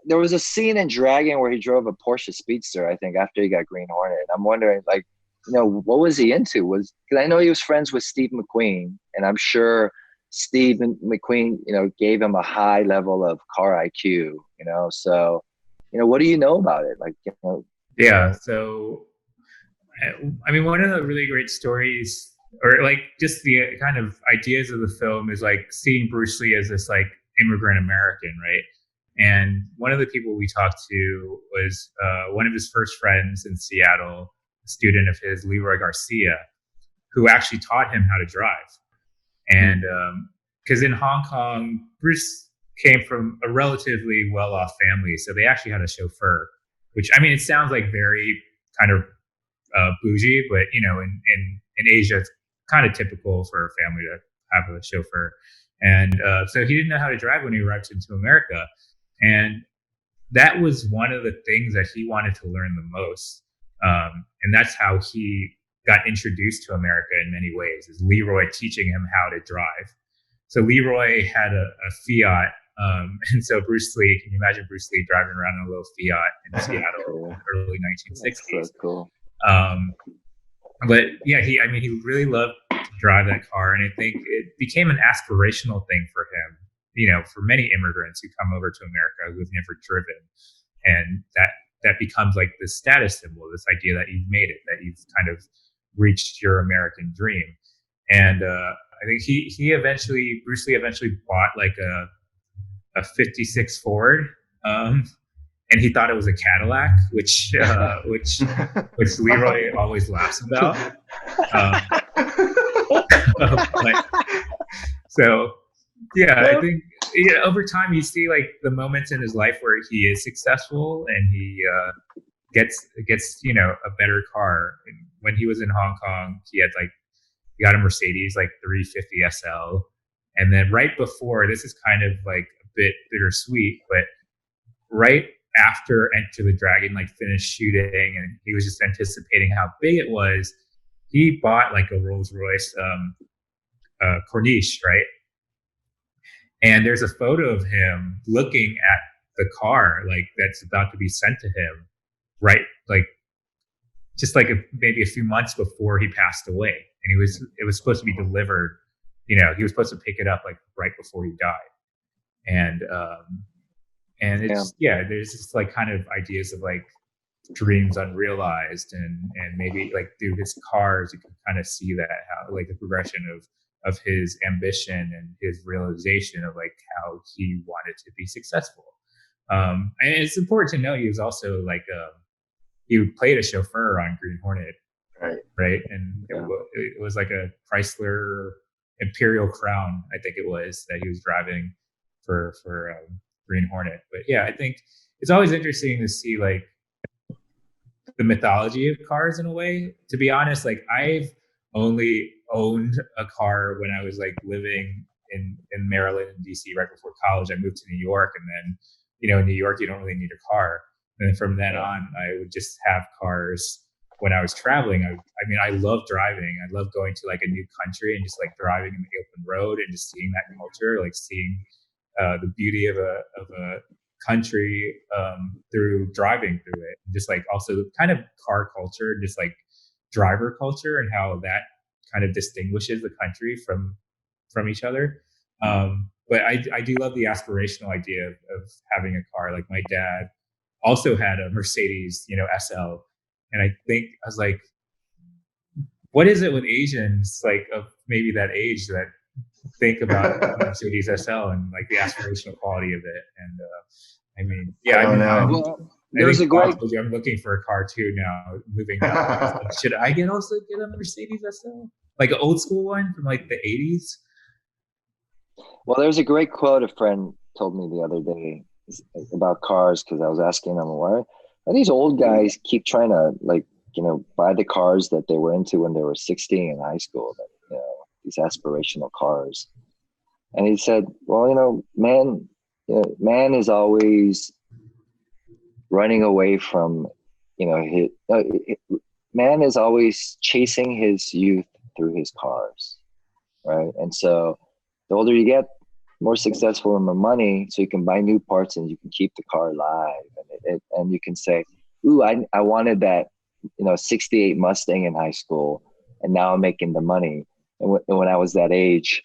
there was a scene in Dragon where he drove a Porsche Speedster, I think, after he got Green Hornet. I'm wondering, like, what was he into? Because I know he was friends with Steve McQueen, and I'm sure Steve McQueen, gave him a high level of car IQ, so, what do you know about it? Like, Yeah. So, I mean, one of the really great stories, or like just the kind of ideas of the film, is like seeing Bruce Lee as this like immigrant American, right? And one of the people we talked to was one of his first friends in Seattle, a student of his, Leroy Garcia, who actually taught him how to drive. And because in Hong Kong, Bruce came from a relatively well-off family, so they actually had a chauffeur, which, I mean, it sounds like very kind of bougie, but in Asia, it's kind of typical for a family to have a chauffeur. And so he didn't know how to drive when he arrived into America. And that was one of the things that he wanted to learn the most. And that's how he got introduced to America in many ways, is Leroy teaching him how to drive. So Leroy had a Fiat. And so Bruce Lee, can you imagine Bruce Lee driving around in a little Fiat in Seattle in the early 1960s? That's so cool. But yeah, he really loved to drive that car. And I think it became an aspirational thing for him, for many immigrants who come over to America who've never driven. And that becomes like this status symbol, this idea that you've made it, that you've kind of reached your American dream. And I think Bruce Lee eventually bought like a 56 Ford, and he thought it was a Cadillac, which Leroy always laughs about. So yeah, I think over time you see like the moments in his life where he is successful and he gets a better car. And when he was in Hong Kong, he got a Mercedes like 350 SL, and then right before, this is kind of like a bit bittersweet, but right after Enter the Dragon like finished shooting and he was just anticipating how big it was, he bought like a Rolls Royce Corniche, right? And there's a photo of him looking at the car like that's about to be sent to him, right? Like just like maybe a few months before he passed away, and it was supposed to be delivered. He was supposed to pick it up like right before he died, and it's there's just like kind of ideas of like dreams unrealized, and maybe like through his cars you can kind of see that, how like the progression of his ambition and his realization of like how he wanted to be successful. And it's important to know he was also like he played a chauffeur on Green Hornet, Right. And it was like a Chrysler Imperial Crown, I think it was, that he was driving for Green Hornet. But yeah, I think it's always interesting to see like the mythology of cars in a way. To be honest, like I've only owned a car when I was like living in Maryland and DC right before college. I moved to New York, and then in New York you don't really need a car. And then from then on, I would just have cars when I was traveling. I mean, I love driving. I love going to like a new country and just like driving in the open road and just seeing that culture, like seeing the beauty of a country through driving through it. Just like also kind of car culture, just like driver culture, and how that kind of distinguishes the country from each other. But I do love the aspirational idea of having a car. Like my dad also had a Mercedes, SL. And I think I was like, what is it with Asians, like of maybe that age, that think about Mercedes SL and like the aspirational quality of it? And I mean, yeah, I don't know. There's a great. I'm looking for a car too now. Moving out, like, should I also get a Mercedes SL, like an old school one from like the '80s? Well, there's a great quote a friend told me the other day about cars, because I was asking them, why are these old guys keep trying to buy the cars that they were into when they were 16 in high school, these aspirational cars. And he said, well, man is always running away from, man is always chasing his youth through his cars, right? And so the older you get, more successful and more money, so you can buy new parts and you can keep the car alive. And you can say, ooh, I wanted that, 68 Mustang in high school, and now I'm making the money. And when I was that age,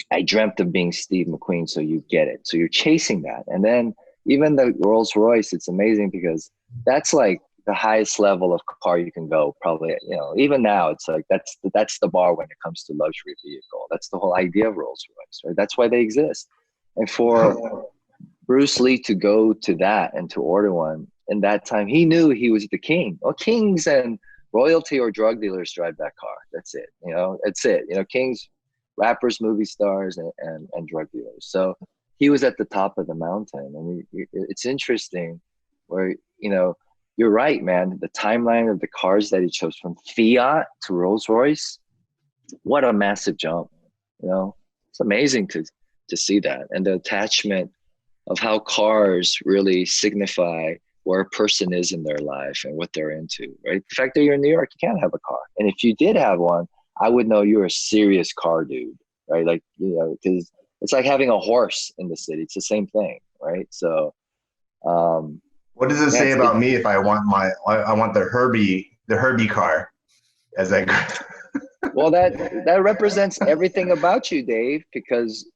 I dreamt of being Steve McQueen, so you get it. So you're chasing that. And then even the Rolls Royce, it's amazing because that's like the highest level of car you can go, probably. Even now, it's like that's the bar when it comes to luxury vehicle. That's the whole idea of Rolls Royce, right? That's why they exist. And for Bruce Lee to go to that and to order one, in that time, he knew he was the king. Well, kings and royalty or drug dealers drive that car. That's it. That's it. Kings, rappers, movie stars, and drug dealers. So he was at the top of the mountain. And it's interesting where, you're right, man. The timeline of the cars that he chose, from Fiat to Rolls Royce, what a massive jump. It's amazing to see that. And the attachment of how cars really signify where a person is in their life and what they're into, right? The fact that you're in New York, you can't have a car. And if you did have one, I would know you're a serious car dude, right? Like, because it's like having a horse in the city. It's the same thing, right? So, what does it say about me if I want the Herbie car as I Well, that represents everything about you, Dave, because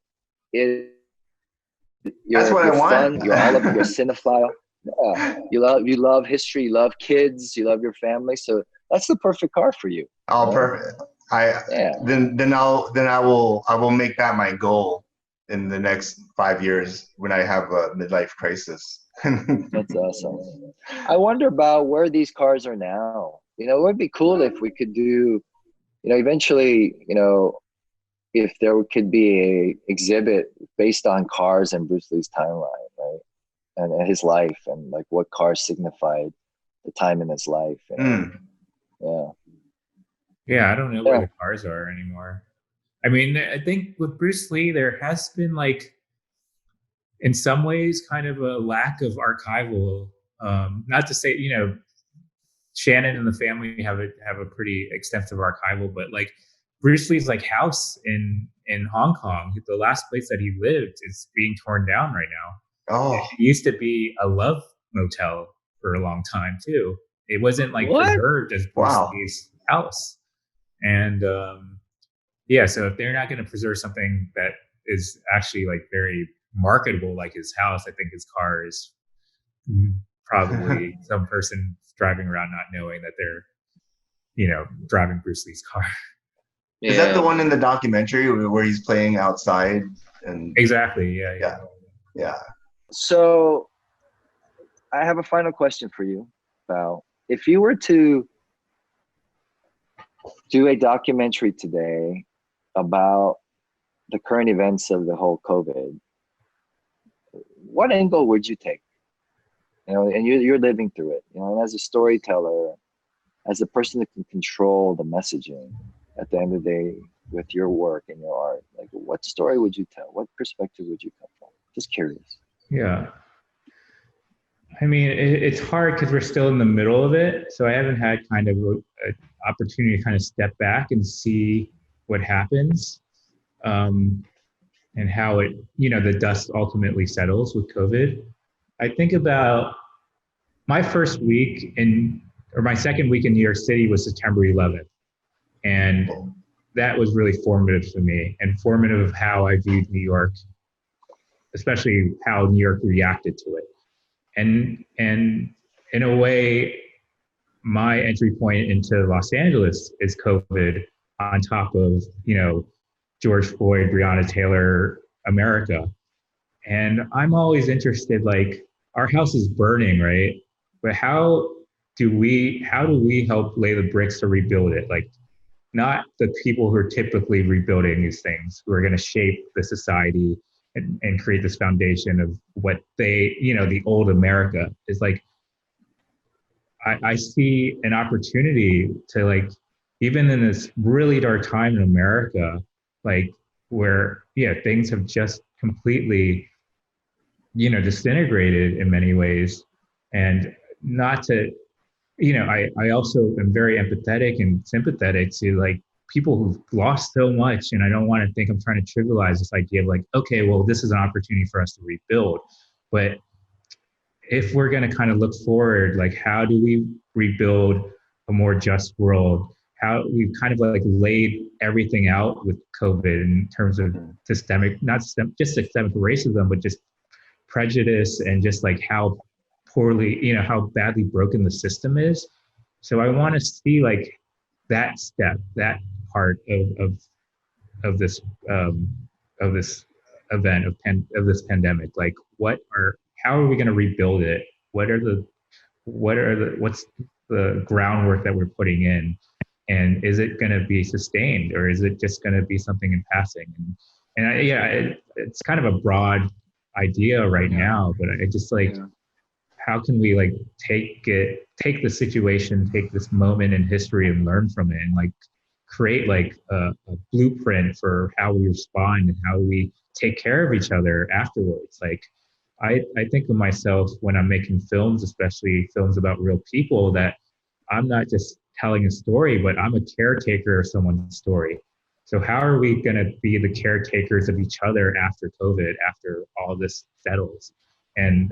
that's what I want. Fun, you're a cinephile. Yeah. You love history, you love kids, you love your family. So that's the perfect car for you. Oh, perfect. Then I will make that my goal in the next 5 years when I have a midlife crisis. That's awesome. I wonder about where these cars are now. It would be cool if we could do, eventually, if there could be a exhibit based on cars and Bruce Lee's timeline, right? And his life, and like what cars signified the time in his life. Yeah, I don't know where the cars are anymore. I mean, I think with Bruce Lee, there has been like, in some ways, kind of a lack of archival. Not to say, Shannon and the family have a pretty extensive archival, but like Bruce Lee's like house in Hong Kong, the last place that he lived, is being torn down right now. Oh, it used to be a love motel for a long time too. It wasn't like preserved as Bruce Lee's house. And so if they're not going to preserve something that is actually like very marketable, like his house, I think his car is probably some person driving around not knowing that they're, driving Bruce Lee's car. Yeah. Is that the one in the documentary where he's playing outside? And exactly. Yeah. So I have a final question for you, Bao. if you were to do a documentary today about the current events of the whole COVID, what angle would you take? And you're living through it, and as a storyteller, as a person that can control the messaging at the end of the day with your work and your art, like what story would you tell? What perspective would you come from? Just curious. Yeah. I mean, it's hard because we're still in the middle of it. So I haven't had kind of an opportunity to kind of step back and see what happens, and how it, the dust ultimately settles with COVID. I think about my my second week in New York City was September 11th. And that was really formative for me, and formative of how I viewed New York, especially how New York reacted to it. And in a way, my entry point into Los Angeles is COVID on top of, George Floyd, Breonna Taylor, America. And I'm always interested, like, our house is burning, right? But how do we help lay the bricks to rebuild it? Like, not the people who are typically rebuilding these things, who are going to shape the society and create this foundation of what they, the old America is like. I see an opportunity to, like, even in this really dark time in America, like, where, things have just completely, disintegrated in many ways. And not to, I also am very empathetic and sympathetic to, like, people who've lost so much. And I don't want to think I'm trying to trivialize this idea of, like, okay, well, this is an opportunity for us to rebuild. But if we're going to kind of look forward, like, how do we rebuild a more just world? How we've kind of like laid everything out with COVID in terms of systemic, not just systemic racism, but just prejudice, and just like how poorly, how badly broken the system is. So I want to see, like, that step, that part of this event of this pandemic. Like, how are we going to rebuild it? What's the groundwork that we're putting in, and is it going to be sustained, or is it just going to be something in passing? It's kind of a broad idea right now, but I just like, how can we, like, take the situation, take this moment in history and learn from it, and, like, create, like, a blueprint for how we respond and how we take care of each other afterwards. Like, I think of myself when I'm making films, especially films about real people, that I'm not just telling a story, but I'm a caretaker of someone's story. So how are we going to be the caretakers of each other after COVID, after all this settles? And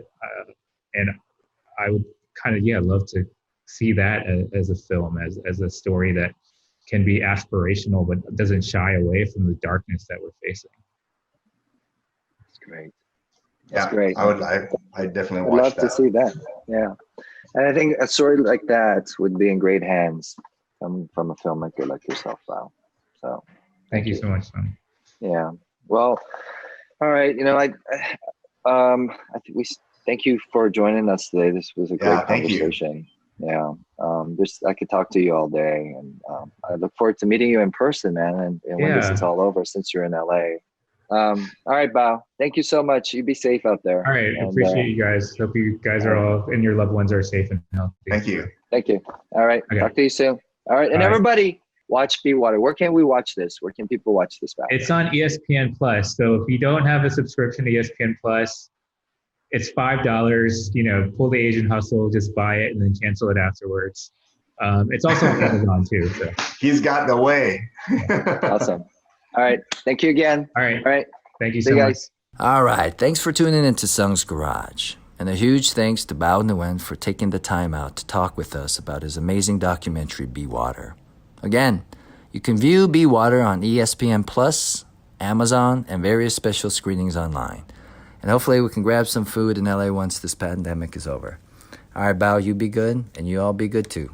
I would kind of, love to see that as a film, as a story that can be aspirational, but doesn't shy away from the darkness that we're facing. That's great. That's great. I definitely would watch love to see that. Yeah. And I think a story like that would be in great hands from a filmmaker like yourself, Bao. So thank you so much, Sonny. Yeah. Well, all right. I think we thank you for joining us today. This was a great conversation. Yeah. I could talk to you all day, and I look forward to meeting you in person, man. And when this is all over, since you're in LA. All right, Bao. Thank you so much. You be safe out there. All right. Appreciate you guys. Hope you guys are all, and your loved ones are safe and healthy. Thank you. Thank you. All right. Okay. Talk to you soon. All right. And everybody, watch Be Water. Where can we watch this? Where can people watch this, Bao? It's on ESPN Plus. So if you don't have a subscription to ESPN Plus, it's $5. Pull the Asian hustle, just buy it and then cancel it afterwards. It's also on Amazon too. So. He's got the way. Awesome. All right. Thank you again. All right. All right. Thank you so much. All right. Thanks for tuning into Sung's Garage. And a huge thanks to Bao Nguyen for taking the time out to talk with us about his amazing documentary, Be Water. Again, you can view Be Water on ESPN Plus, Amazon, and various special screenings online. And hopefully we can grab some food in LA once this pandemic is over. All right, Bao, you be good, and you all be good too.